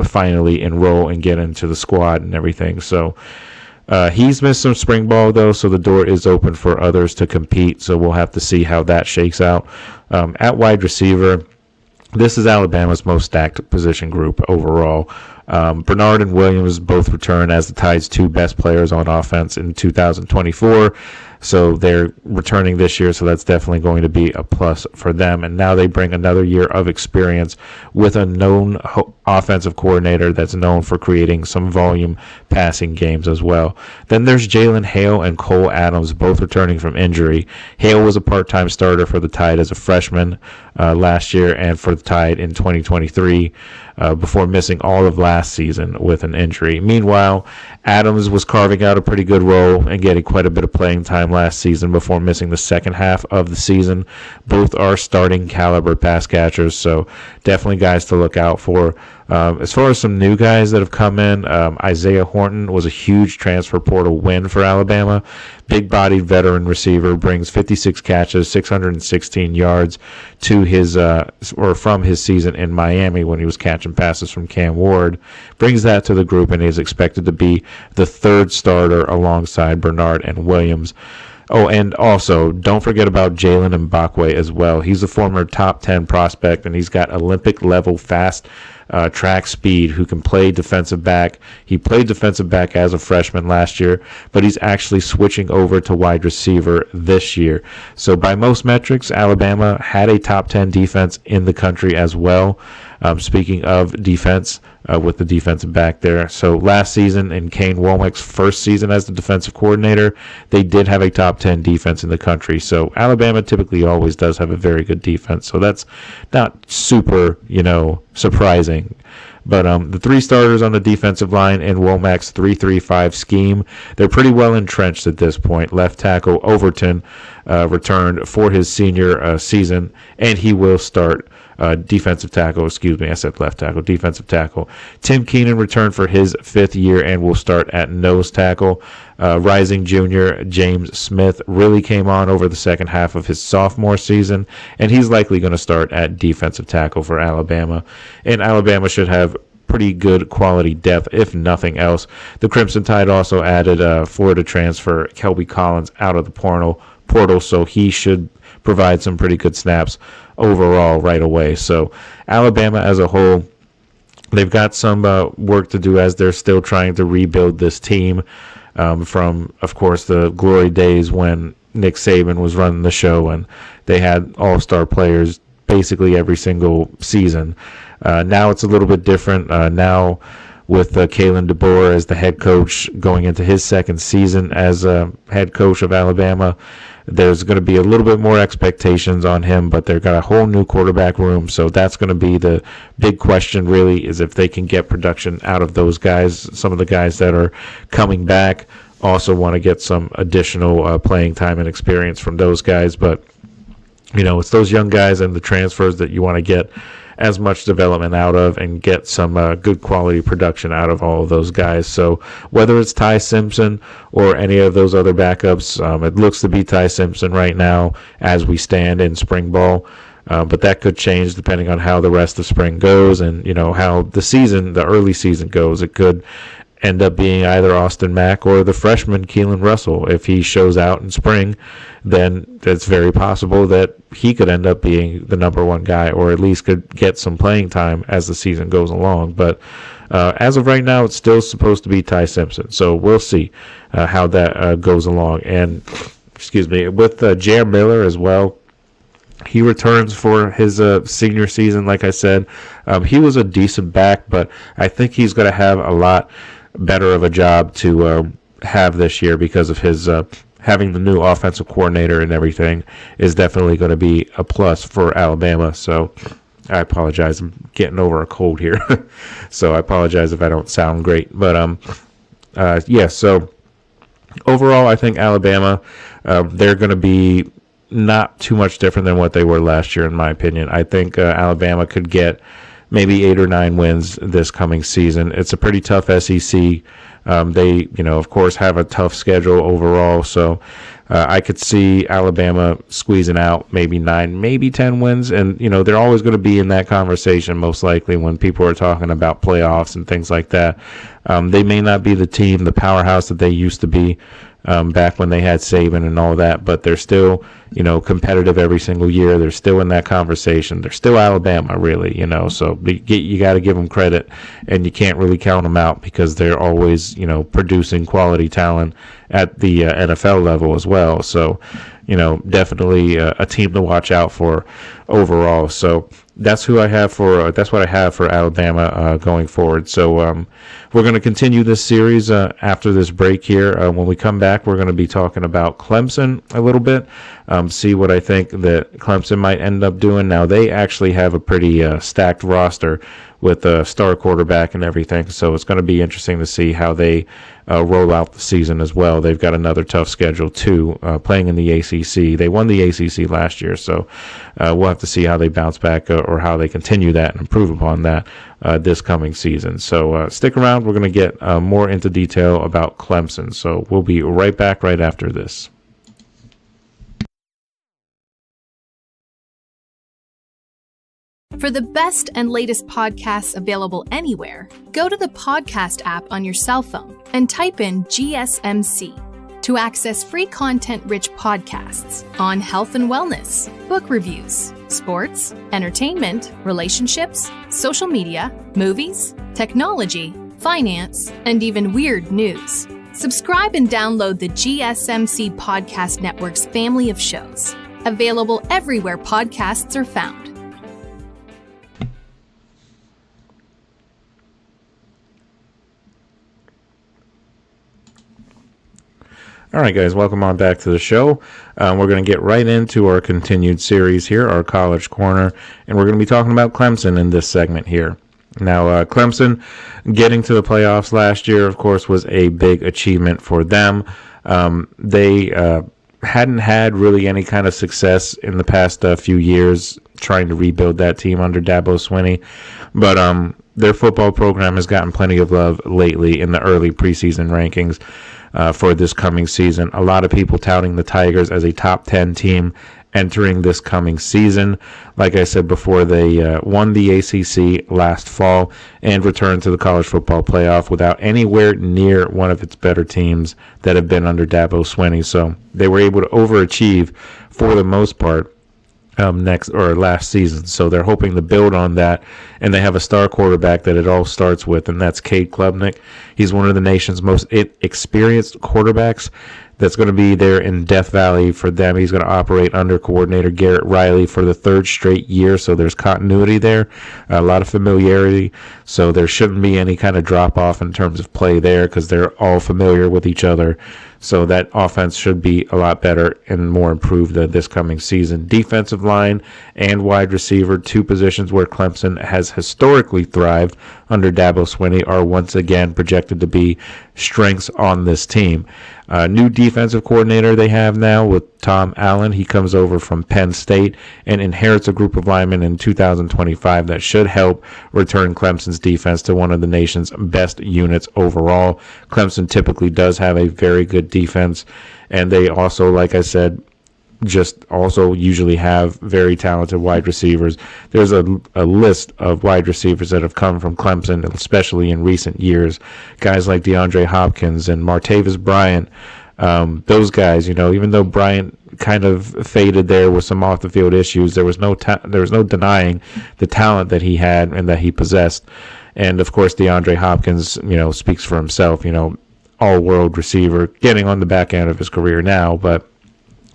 finally enroll and get into the squad and everything. So he's missed some spring ball, though, so the door is open for others to compete. So we'll have to see how that shakes out. At wide receiver, this is Alabama's most stacked position group overall. Bernard and Williams both return as the Tide's 2 best players on offense in 2024. So they're returning this year, so that's definitely going to be a plus for them. And now they bring another year of experience with a known offensive coordinator that's known for creating some volume passing games as well. Then there's Jalen Hale and Cole Adams, both returning from injury. Hale was a part-time starter for the Tide as a freshman last year and for the Tide in 2023 before missing all of last season with an injury. Meanwhile, Adams was carving out a pretty good role and getting quite a bit of playing time last season before missing the second half of the season. Both are starting caliber pass catchers, so definitely guys to look out for. As far as some new guys that have come in, Isaiah Horton was a huge transfer portal win for Alabama. Big-bodied veteran receiver, brings 56 catches, 616 yards to his from his season in Miami when he was catching passes from Cam Ward. Brings that to the group and is expected to be the 3rd starter alongside Bernard and Williams. Oh, and also, don't forget about Jalen Mbakwe as well. He's a former top 10 prospect, and he's got Olympic-level fast track speed who can play defensive back. He played defensive back as a freshman last year, but he's actually switching over to wide receiver this year. So by most metrics, Alabama had a top 10 defense in the country as well. Speaking of defense, with the defensive back there. So last season, in Kane Womack's first season as the defensive coordinator, they did have a top 10 defense in the country. So Alabama typically always does have a very good defense. So that's not super, surprising. But the 3 starters on the defensive line in Womack's 3-3-5 scheme, they're pretty well entrenched at this point. Left tackle Overton returned for his senior season, and he will start defensive tackle. I said left tackle, defensive tackle. Tim Keenan returned for his 5th year and will start at nose tackle. Rising junior James Smith really came on over the second half of his sophomore season, and he's likely going to start at defensive tackle for Alabama. And Alabama should have pretty good quality depth, if nothing else. The Crimson Tide also added Florida transfer Kelby Collins out of the portal, so he should provide some pretty good snaps overall right away. So Alabama as a whole, they've got some work to do as they're still trying to rebuild this team from, of course, the glory days when Nick Saban was running the show and they had all-star players basically every single season. Now it's a little bit different. Now with Kalen DeBoer as the head coach going into his second season as a head coach of Alabama, there's going to be a little bit more expectations on him, but they've got a whole new quarterback room, so that's going to be the big question really, is if they can get production out of those guys. Some of the guys that are coming back also want to get some additional playing time and experience from those guys, but it's those young guys and the transfers that you want to get as much development out of and get some good quality production out of all of those guys. So whether it's Ty Simpson or any of those other backups, it looks to be Ty Simpson right now as we stand in spring ball. But that could change depending on how the rest of spring goes and, how the early season goes. It could end up being either Austin Mack or the freshman Keelan Russell. If he shows out in spring, then it's very possible that he could end up being the number one guy, or at least could get some playing time as the season goes along. But as of right now, it's still supposed to be Ty Simpson. So we'll see how that goes along. And, with Jam Miller as well, he returns for his senior season. Like I said, he was a decent back, but I think he's going to have a lot better of a job to have this year because of his having the new offensive coordinator and everything is definitely going to be a plus for Alabama. So I apologize. I'm getting over a cold here. So I apologize if I don't sound great. But, so overall, I think Alabama, they're going to be not too much different than what they were last year, in my opinion. I think Alabama could get maybe 8 or 9 wins this coming season. It's a pretty tough SEC. They, of course, have a tough schedule overall. So I could see Alabama squeezing out maybe 9, maybe 10 wins. And, they're always going to be in that conversation, most likely, when people are talking about playoffs and things like that. They may not be the powerhouse that they used to be back when they had Saban and all that, but they're still, competitive every single year. They're still in that conversation. They're still Alabama, really, so you got to give them credit, and you can't really count them out because they're always, producing quality talent at the NFL level as well. So, definitely a team to watch out for overall. So that's what I have for Alabama going forward. So we're going to continue this series after this break here. When we come back, we're going to be talking about Clemson a little bit, see what I think that Clemson might end up doing. Now, they actually have a pretty stacked roster with a star quarterback and everything, so it's going to be interesting to see how they roll out the season as well. They've got another tough schedule, too, playing in the ACC. They won the ACC last year, so we'll have to see how they bounce back or how they continue that and improve upon that this coming season. So stick around. We're going to get more into detail about Clemson, so we'll be right back right after this. For the best and latest podcasts available anywhere, go to the podcast app on your cell phone and type in GSMC to access free content-rich podcasts on health and wellness, book reviews, sports, entertainment, relationships, social media, movies, technology, finance, and even weird news. Subscribe and download the GSMC Podcast Network's family of shows, available everywhere podcasts are found. All right, guys, welcome on back to the show. We're going to get right into our continued series here, our College Corner, and we're going to be talking about Clemson in this segment here. Now, Clemson getting to the playoffs last year, of course, was a big achievement for them. They hadn't had really any kind of success in the past few years trying to rebuild that team under Dabo Swinney, but their football program has gotten plenty of love lately in the early preseason rankings. For this coming season. A lot of people touting the Tigers as a top 10 team entering this coming season. Like I said before, they won the ACC last fall and returned to the college football playoff without anywhere near one of its better teams that have been under Dabo Swinney. So they were able to overachieve for the most part last season. So they're hoping to build on that, and they have a star quarterback that it all starts with, and that's Cade Klubnik. He's one of the nation's most experienced quarterbacks. that's going to be there in Death Valley for them. He's going to operate under coordinator Garrett Riley for the third straight year, so there's continuity there, a lot of familiarity, so there shouldn't be any kind of drop-off in terms of play there because they're all familiar with each other. So that offense should be a lot better and more improved this coming season. Defensive line and wide receiver, two positions where Clemson has historically thrived under Dabo Swinney, are once again projected to be strengths on this team. New defensive coordinator they have now with Tom Allen. He comes over from Penn State and inherits a group of linemen in 2025 that should help return Clemson's defense to one of the nation's best units overall. Clemson typically does have a very good defense, and they also, like I said, just also usually have very talented wide receivers. There's a list of wide receivers that have come from Clemson, especially in recent years. Guys like DeAndre Hopkins and Martavis Bryant. Those guys, even though Bryant kind of faded there with some off the field issues, there was no denying the talent that he had and that he possessed. And of course, DeAndre Hopkins, speaks for himself. All-world receiver, getting on the back end of his career now, but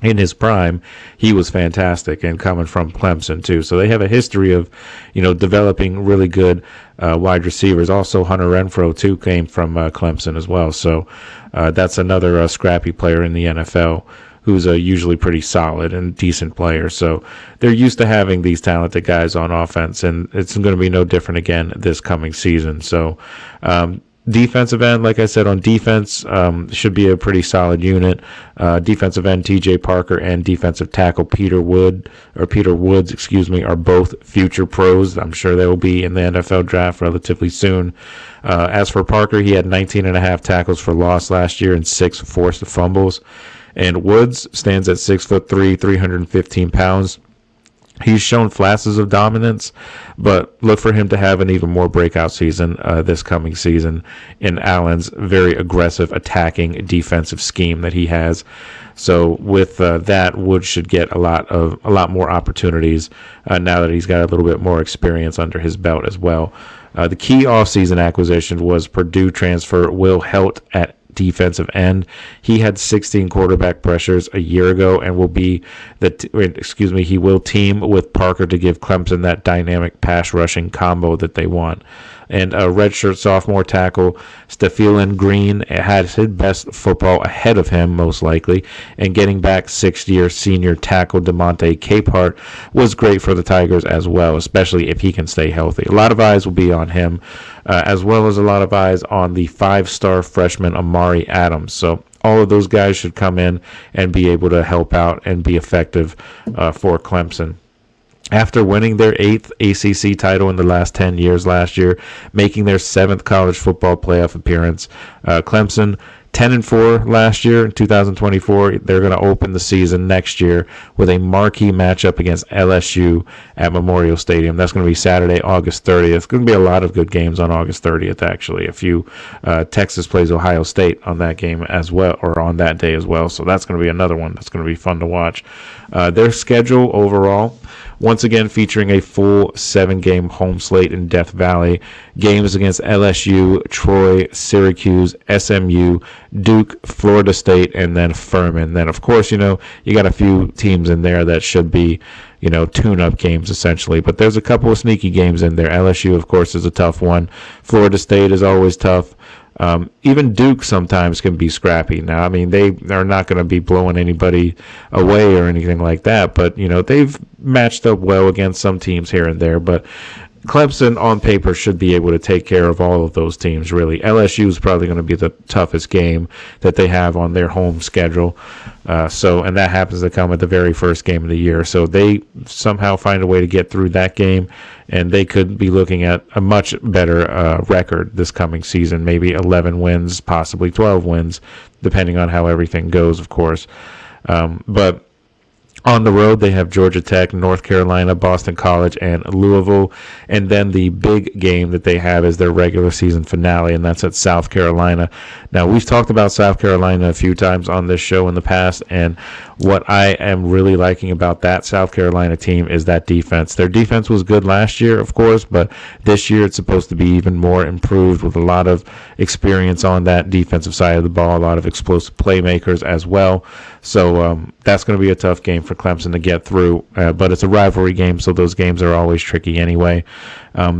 in his prime, he was fantastic, and coming from Clemson too. So they have a history of, developing really good wide receivers. Also, Hunter Renfrow too came from Clemson as well. So that's another scrappy player in the NFL who's usually pretty solid and decent player. So they're used to having these talented guys on offense, and it's going to be no different again this coming season. So defensive end, like I said, on defense, should be a pretty solid unit. Defensive end TJ Parker and defensive tackle Peter Woods, are both future pros. I'm sure they will be in the NFL draft relatively soon. As for Parker, he had 19.5 tackles for loss last year and 6 forced fumbles. And Woods stands at 6'3", 315 pounds. He's shown flashes of dominance, but look for him to have an even more breakout season this coming season in Allen's very aggressive attacking defensive scheme that he has. So with that, Woods should get a lot more opportunities now that he's got a little bit more experience under his belt as well. The key offseason acquisition was Purdue transfer Will Helt at defensive end. He had 16 quarterback pressures a year ago and he will team with Parker to give Clemson that dynamic pass rushing combo that they want. And a redshirt sophomore tackle, Stephen Green, had his best football ahead of him, most likely, and getting back sixth-year senior tackle DeMonte Capehart was great for the Tigers as well, especially if he can stay healthy. A lot of eyes will be on him, as well as a lot of eyes on the 5-star freshman Amari Adams. So all of those guys should come in and be able to help out and be effective for Clemson. After winning their 8th ACC title in the last 10 years last year, making their 7th college football playoff appearance, Clemson 10-4 last year in 2024. They're going to open the season next year with a marquee matchup against LSU at Memorial Stadium. That's going to be Saturday, August 30th. It's going to be a lot of good games on August 30th, actually. Texas plays Ohio State on that game as well, or on that day as well. So that's going to be another one that's going to be fun to watch. Their schedule overall, once again featuring a full 7-game home slate in Death Valley. Games against LSU, Troy, Syracuse, SMU, Duke, Florida State, and then Furman. Then, of course, you got a few teams in there that should be, tune-up games, essentially. But there's a couple of sneaky games in there. LSU, of course, is a tough one. Florida State is always tough. Even Duke sometimes can be scrappy. Now, I mean, they are not going to be blowing anybody away or anything like that, but, they've matched up well against some teams here and there. But Clemson, on paper, should be able to take care of all of those teams, really. LSU is probably going to be the toughest game that they have on their home schedule. And that happens to come at the very first game of the year. So they somehow find a way to get through that game, and they could be looking at a much better record this coming season, maybe 11 wins, possibly 12 wins, depending on how everything goes, of course. But On the road, they have Georgia Tech, North Carolina, Boston College, and Louisville. And then the big game that they have is their regular season finale, and that's at South Carolina. Now, we've talked about South Carolina a few times on this show in the past, and what I am really liking about that South Carolina team is that defense. Their defense was good last year, of course, but this year it's supposed to be even more improved with a lot of experience on that defensive side of the ball, a lot of explosive playmakers as well. So that's going to be a tough game for Clemson to get through, but it's a rivalry game, so those games are always tricky anyway.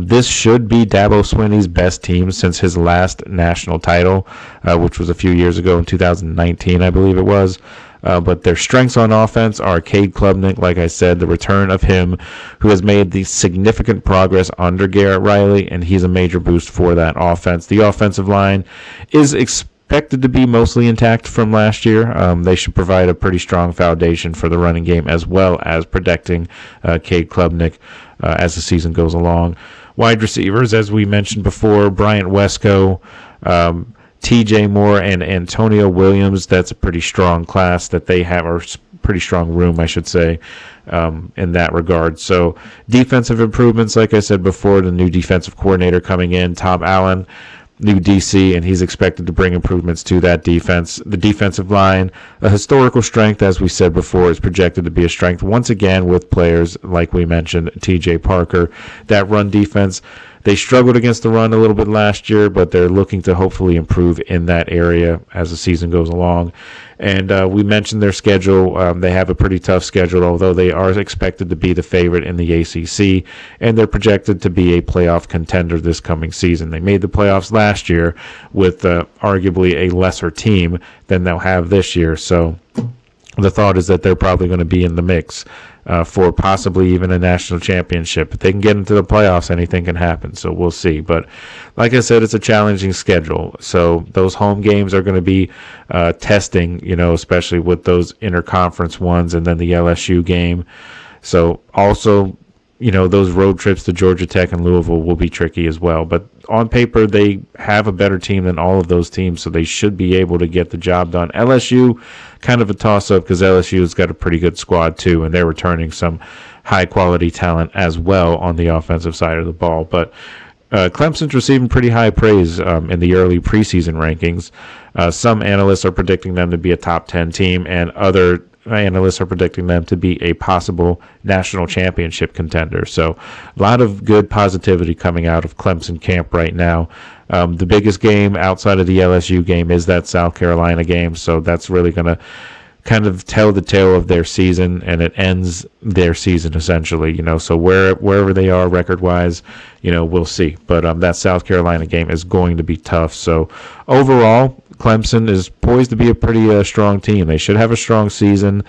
This should be Dabo Swinney's best team since his last national title, which was a few years ago in 2019, I believe it was. But their strengths on offense are Cade Klubnik, like I said, the return of him, who has made the significant progress under Garrett Riley, and he's a major boost for that offense. The offensive line is expected to be mostly intact from last year. They should provide a pretty strong foundation for the running game as well as protecting Cade Klubnik as the season goes along. Wide receivers, as we mentioned before, Bryant Wesco, TJ Moore, and Antonio Williams. That's a pretty strong class that they have, or pretty strong room, I should say, in that regard. So defensive improvements, like I said before, the new defensive coordinator coming in, Tom Allen, new DC, and he's expected to bring improvements to that defense. The defensive line, a historical strength, as we said before, is projected to be a strength once again with players like we mentioned, TJ Parker. That run defense, they struggled against the run a little bit last year, but they're looking to hopefully improve in that area as the season goes along. And we mentioned their schedule. They have a pretty tough schedule, although they are expected to be the favorite in the ACC, and they're projected to be a playoff contender this coming season. They made the playoffs last year with arguably a lesser team than they'll have this year. So the thought is that they're probably going to be in the mix for possibly even a national championship. If they can get into the playoffs, anything can happen, so we'll see. But like I said, it's a challenging schedule, so those home games are going to be testing, especially with those interconference ones and then the LSU game. So also, those road trips to Georgia Tech and Louisville will be tricky as well. But on paper, they have a better team than all of those teams, so they should be able to get the job done. LSU, kind of a toss-up because LSU has got a pretty good squad too, and they're returning some high-quality talent as well on the offensive side of the ball. But Clemson's receiving pretty high praise in the early preseason rankings. Some analysts are predicting them to be a top 10 team, and other analysts are predicting them to be a possible national championship contender. So a lot of good positivity coming out of Clemson camp right now. The biggest game outside of the LSU game is that South Carolina game, so that's really going to kind of tell the tale of their season, and it ends their season essentially, so wherever they are record-wise, we'll see. But that South Carolina game is going to be tough. So overall, Clemson is poised to be a pretty strong team. They should have a strong season,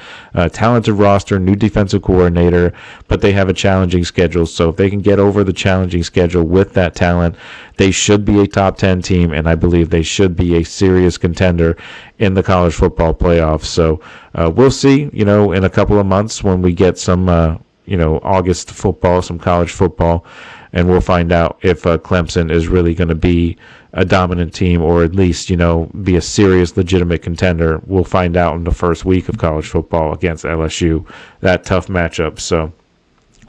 talented roster, new defensive coordinator, but they have a challenging schedule. So if they can get over the challenging schedule with that talent, they should be a top 10 team, and I believe they should be a serious contender in the college football playoffs. So we'll see, in a couple of months when we get some, August football, some college football, and we'll find out if Clemson is really going to be a dominant team, or at least, be a serious, legitimate contender. We'll find out in the first week of college football against LSU, that tough matchup. So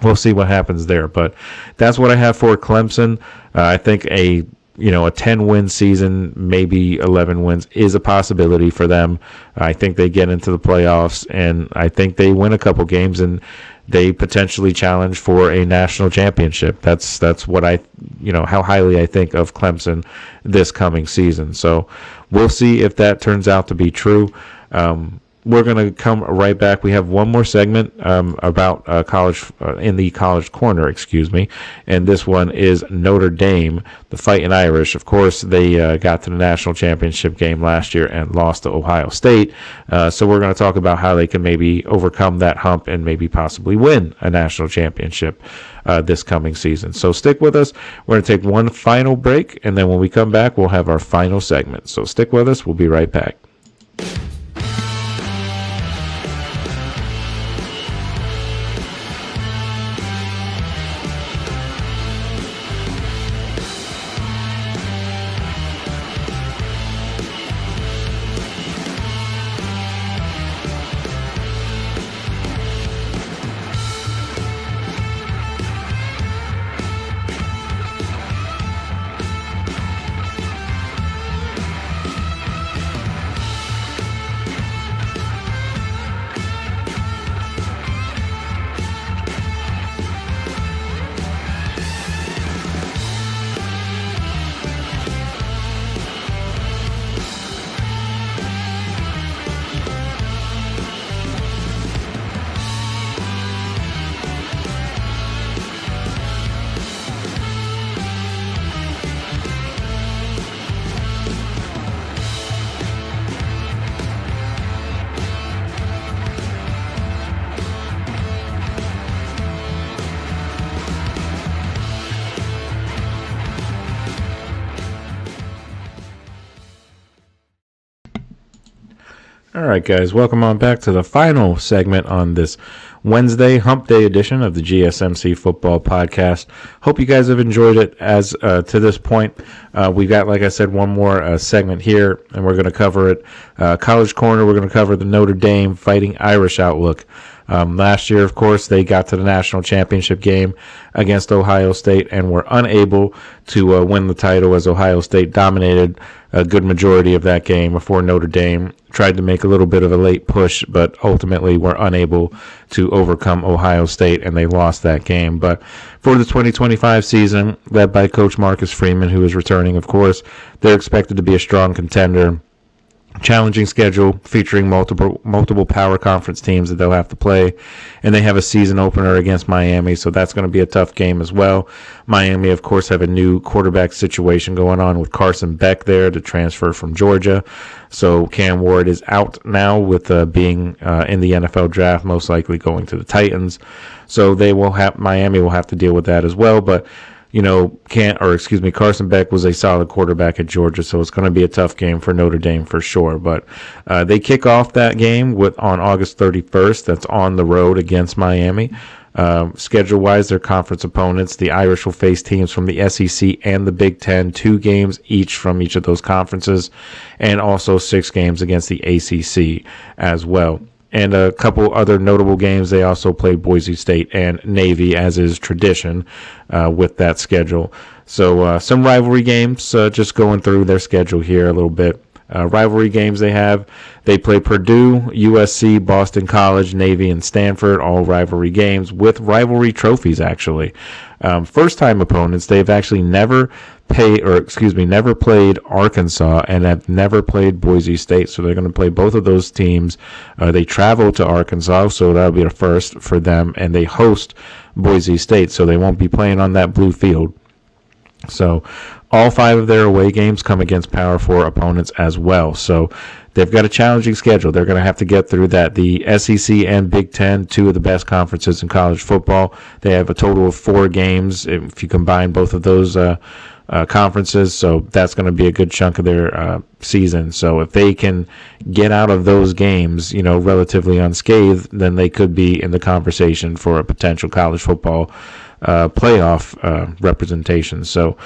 we'll see what happens there. But that's what I have for Clemson. I think a 10-win season, maybe 11 wins, is a possibility for them. I think they get into the playoffs, and I think they win a couple games, and they potentially challenge for a national championship. That's what how highly I think of Clemson this coming season. So we'll see if that turns out to be true. We're going to come right back. We have one more segment about college in the College Corner, and this one is Notre Dame, the Fighting Irish. Of course, they got to the national championship game last year and lost to Ohio State. So we're going to talk about how they can maybe overcome that hump and maybe possibly win a national championship this coming season. So stick with us. We're going to take one final break, and then when we come back, we'll have our final segment. So stick with us. We'll be right back. All right, guys, welcome on back to the final segment on this Wednesday Hump Day edition of the GSMC Football Podcast. Hope you guys have enjoyed it as to this point. We've got, like I said, one more segment here, and we're going to cover it. College Corner, we're going to cover the Notre Dame Fighting Irish outlook. Last year, of course, they got to the national championship game against Ohio State and were unable to win the title as Ohio State dominated a good majority of that game before Notre Dame tried to make a little bit of a late push, but ultimately were unable to overcome Ohio State, and they lost that game. But for the 2025 season, led by Coach Marcus Freeman, who is returning, of course, they're expected to be a strong contender. Challenging schedule featuring multiple power conference teams that they'll have to play, and they have a season opener against Miami, so that's going to be a tough game as well. Miami, of course, have a new quarterback situation going on with Carson Beck there to transfer from Georgia, so Cam Ward is out now with being in the NFL draft, most likely going to the Titans, so Miami will have to deal with that as well. But Carson Beck was a solid quarterback at Georgia, so it's going to be a tough game for Notre Dame for sure. But they kick off that game on August 31st. That's on the road against Miami. Schedule-wise, their conference opponents, the Irish will face teams from the SEC and the Big Ten, 2 games each from each of those conferences, and also 6 games against the ACC as well. And a couple other notable games. They also played Boise State and Navy, as is tradition with that schedule. So some rivalry games, just going through their schedule here a little bit. Rivalry games they play Purdue, USC, Boston College, Navy, and Stanford, all rivalry games with rivalry trophies, actually. First-time opponents, they've actually never played Arkansas and have never played Boise State, so they're going to play both of those teams. They travel to Arkansas, so that'll be a first for them, and they host Boise State, so they won't be playing on that blue field. So all 5 of their away games come against Power 4 opponents as well. So they've got a challenging schedule. They're going to have to get through that. The SEC and Big Ten, 2 of the best conferences in college football. They have a total of 4 games if you combine both of those conferences. So that's going to be a good chunk of their season. So if they can get out of those games, relatively unscathed, then they could be in the conversation for a potential college football playoff representation. So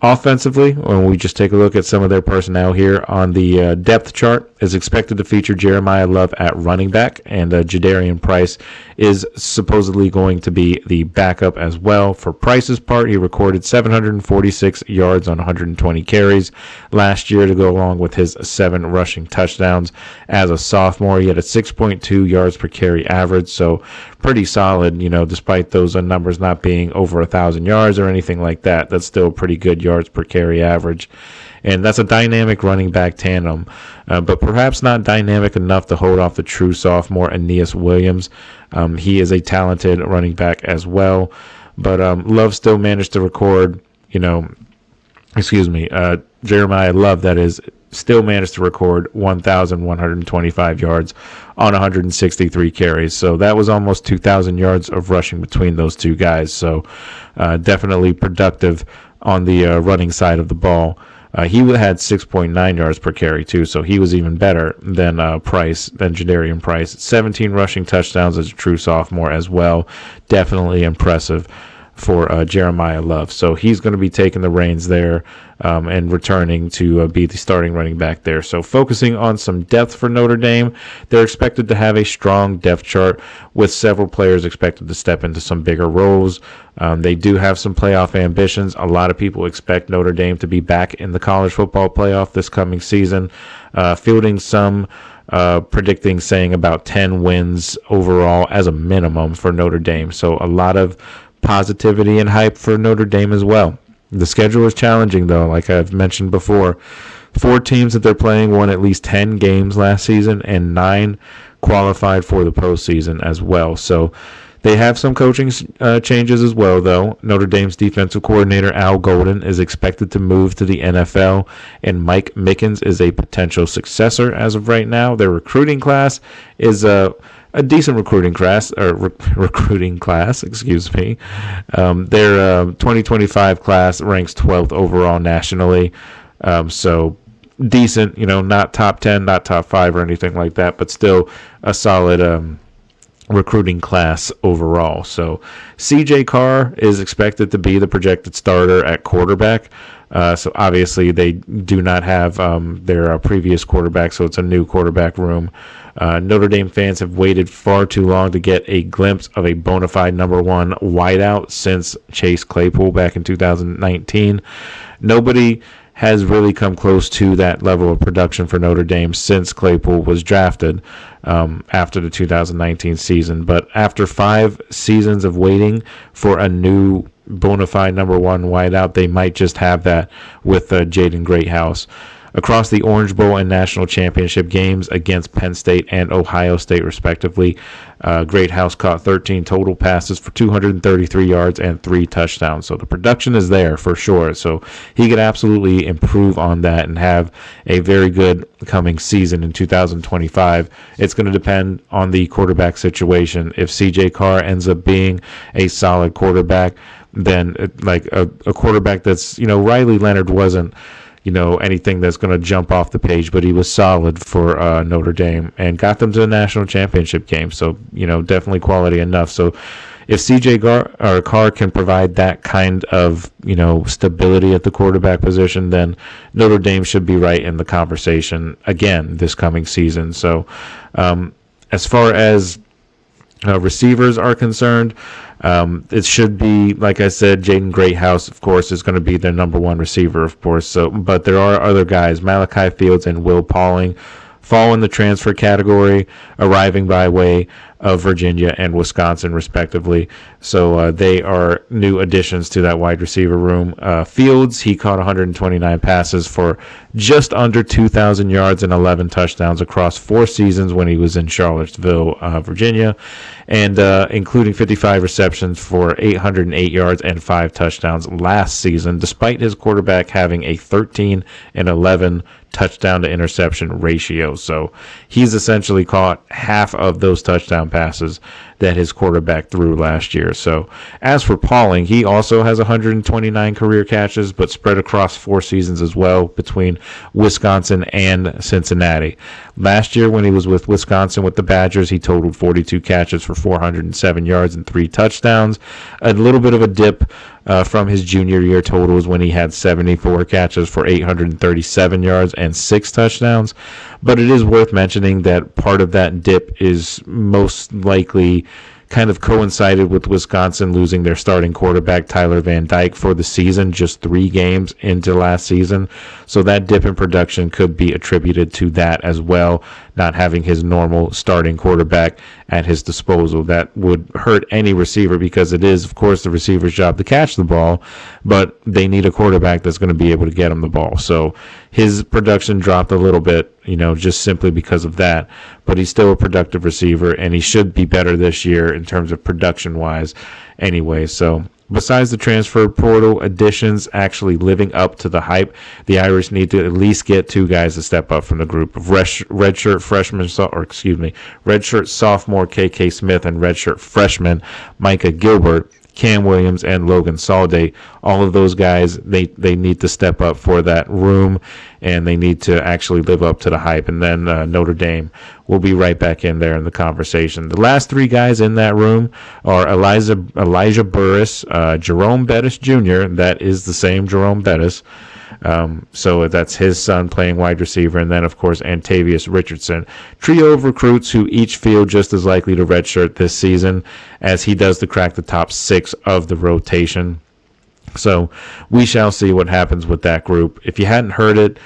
offensively, when we just take a look at some of their personnel here on the depth chart, is expected to feature Jeremiah Love at running back, and Jadarian Price is supposedly going to be the backup as well. For Price's part, he recorded 746 yards on 120 carries last year to go along with his 7 rushing touchdowns. As a sophomore, he had a 6.2 yards per carry average, so pretty solid, despite those numbers not being over 1,000 yards or anything like that. That's still pretty good yards per carry average. And that's a dynamic running back tandem, but perhaps not dynamic enough to hold off the true sophomore Aeneas Williams. He is a talented running back as well, but Love still managed to record, Jeremiah Love, that is, still managed to record 1,125 yards on 163 carries. So that was almost 2,000 yards of rushing between those 2 guys. So definitely productive on the running side of the ball. He had 6.9 yards per carry, too, so he was even better than Jadarian Price. 17 rushing touchdowns as a true sophomore as well. Definitely impressive for Jeremiah Love. So he's going to be taking the reins there and returning to be the starting running back there. So focusing on some depth for Notre Dame, they're expected to have a strong depth chart with several players expected to step into some bigger roles. They do have some playoff ambitions. A lot of people expect Notre Dame to be back in the college football playoff this coming season, fielding some predicting saying about 10 wins overall as a minimum for Notre Dame. So a lot of positivity and hype for Notre Dame as well. The schedule is challenging, though, like I've mentioned before. 4 teams that they're playing won at least 10 games last season, and 9 qualified for the postseason as well. So they have some coaching changes as well, though. Notre Dame's defensive coordinator, Al Golden, is expected to move to the NFL, and Mike Mickens is a potential successor as of right now. Their recruiting class is a decent recruiting class, excuse me. Their 2025 class ranks 12th overall nationally. So decent, not top 10, not top 5 or anything like that, but still a solid recruiting class overall. So CJ Carr is expected to be the projected starter at quarterback. So obviously they do not have their previous quarterback, so it's a new quarterback room. Notre Dame fans have waited far too long to get a glimpse of a bona fide number one wideout since Chase Claypool back in 2019. Nobody has really come close to that level of production for Notre Dame since Claypool was drafted after the 2019 season. But after 5 seasons of waiting for a new bona fide number one wideout, they might just have that with Jaden Greathouse. Across the Orange Bowl and National Championship games against Penn State and Ohio State, respectively, Greathouse caught 13 total passes for 233 yards and 3 touchdowns. So the production is there for sure. So he could absolutely improve on that and have a very good coming season in 2025. It's going to depend on the quarterback situation. If CJ Carr ends up being a solid quarterback, then like a quarterback that's, Riley Leonard wasn't, anything that's going to jump off the page, but he was solid for Notre Dame and got them to the national championship game. So, definitely quality enough. So if CJ Carr can provide that kind of, stability at the quarterback position, then Notre Dame should be right in the conversation again this coming season. So as far as receivers are concerned, it should be, like I said, Jaden Greathouse, of course, is going to be their number one receiver, of course. So, but there are other guys, Malachi Fields and Will Pauling, fall in the transfer category, arriving by way of Virginia and Wisconsin, respectively. So they are new additions to that wide receiver room. Fields, he caught 129 passes for just under 2,000 yards and 11 touchdowns across 4 seasons when he was in Charlottesville, Virginia, and including 55 receptions for 808 yards and 5 touchdowns last season, despite his quarterback having a 13-11 touchdown to interception ratio. So he's essentially caught half of those touchdown passes that his quarterback threw last year. So as for Pauling, he also has 129 career catches, but spread across 4 seasons as well between Wisconsin and Cincinnati. Last year when he was with Wisconsin with the Badgers, he totaled 42 catches for 407 yards and 3 touchdowns. A little bit of a dip from his junior year totals when he had 74 catches for 837 yards and 6 touchdowns. But it is worth mentioning that part of that dip is most likely kind of coincided with Wisconsin losing their starting quarterback, Tyler Van Dyke, for the season, just 3 games into last season. So that dip in production could be attributed to that as well, not having his normal starting quarterback at his disposal. That would hurt any receiver because it is, of course, the receiver's job to catch the ball, but they need a quarterback that's going to be able to get him the ball. So his production dropped a little bit, just simply because of that. But he's still a productive receiver, and he should be better this year in terms of production-wise anyway. So besides the transfer portal additions actually living up to the hype, the Irish need to at least get 2 guys to step up from the group of redshirt sophomore KK Smith and redshirt freshman Micah Gilbert, Cam Williams, and Logan Salday. All of those guys, they need to step up for that room, and they need to actually live up to the hype. And then Notre Dame will be right back in there in the conversation. The last 3 guys in that room are Elijah Burris, Jerome Bettis Jr., that is the same Jerome Bettis. So that's his son playing wide receiver, and then, of course, Antavius Richardson. Trio of recruits who each feel just as likely to redshirt this season as he does to crack the top 6 of the rotation. So we shall see what happens with that group. If you hadn't heard it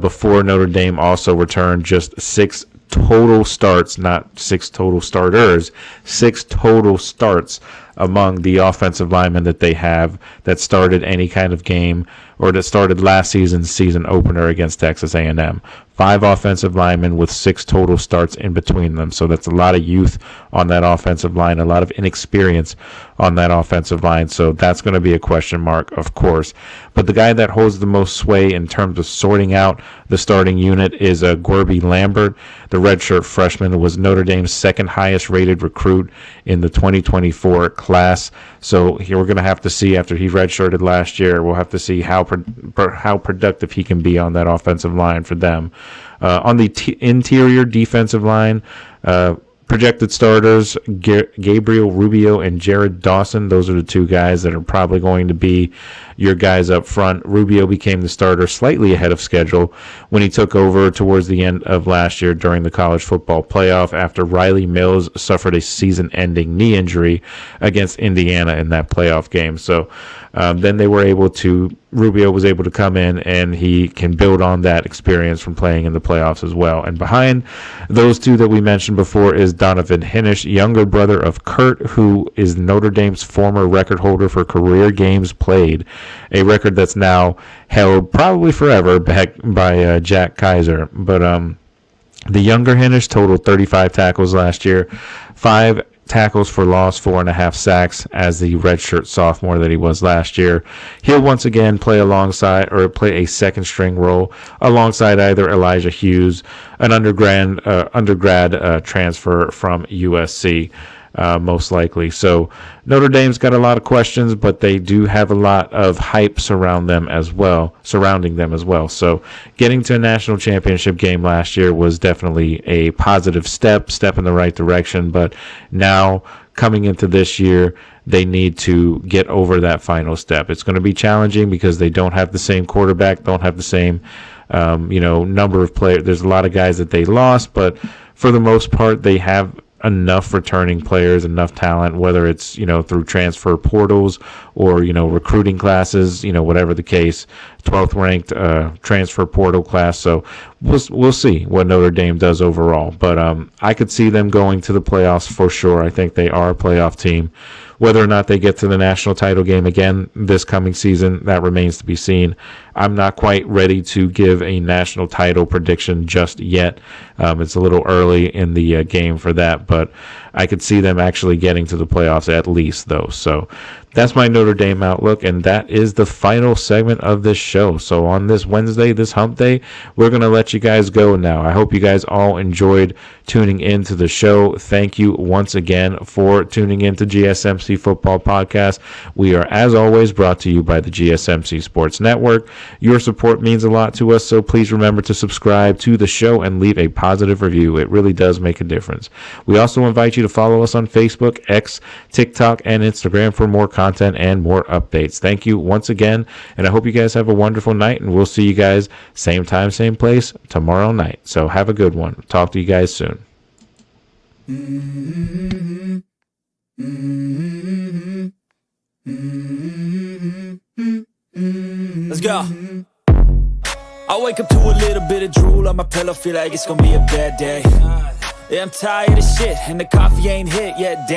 before, Notre Dame also returned just 6 total starts, not 6 total starters, 6 total starts among the offensive linemen that they have that started any kind of game or that started last season's season opener against Texas A&M. 5 offensive linemen with 6 total starts in between them. So that's a lot of youth on that offensive line, a lot of inexperience on that offensive line. So that's going to be a question mark, of course. But the guy that holds the most sway in terms of sorting out the starting unit is Gorby Lambert. The redshirt freshman was Notre Dame's 2nd highest rated recruit in the 2024 class. So here we're going to have to see, after he redshirted last year, we'll have to see how productive he can be on that offensive line for them. On the interior defensive line, projected starters, Gabriel Rubio and Jared Dawson. Those are the two guys that are probably going to be your guys up front. Rubio became the starter slightly ahead of schedule when he took over towards the end of last year during the college football playoff after Riley Mills suffered a season-ending knee injury against Indiana in that playoff game. So then Rubio was able to come in, and he can build on that experience from playing in the playoffs as well. And behind those two that we mentioned before is Donovan Hinnish, younger brother of Kurt, who is Notre Dame's former record holder for career games played, a record that's now held probably forever back by Jack Kaiser. But the younger Hinnish totaled 35 tackles last year, 5 tackles for loss, 4.5 sacks as the redshirt sophomore that he was last year. He'll once again play a second string role alongside either Elijah Hughes, an undergrad transfer from USC. Most likely. So Notre Dame's got a lot of questions, but they do have a lot of hype surrounding them as well. So getting to a national championship game last year was definitely a positive step in the right direction. But now coming into this year, they need to get over that final step. It's going to be challenging because they don't have the same quarterback, don't have the same number of players. There's a lot of guys that they lost, but for the most part, they have enough returning players, enough talent, whether it's, through transfer portals or, recruiting classes, whatever the case, 12th ranked transfer portal class. So we'll see what Notre Dame does overall. But I could see them going to the playoffs for sure. I think they are a playoff team. Whether or not they get to the national title game again this coming season, that remains to be seen. I'm not quite ready to give a national title prediction just yet. It's a little early in the game for that, but I could see them actually getting to the playoffs at least, though. So that's my Notre Dame outlook, and that is the final segment of this show. So on this Wednesday, this hump day, we're going to let you guys go now. I hope you guys all enjoyed tuning into the show. Thank you once again for tuning into GSMC Football Podcast. We are, as always, brought to you by the GSMC Sports Network. Your support means a lot to us, so please remember to subscribe to the show and leave a positive review. It really does make a difference. We also invite you to follow us on Facebook, X, TikTok, and Instagram for more content and more updates. Thank you once again, and I hope you guys have a wonderful night, and we'll see you guys same time, same place tomorrow night. So have a good one. Talk to you guys soon. Let's go. I wake up to a little bit of drool on my pillow, feel like it's gonna be a bad day. Yeah, I'm tired of shit, and the coffee ain't hit yet. Damn.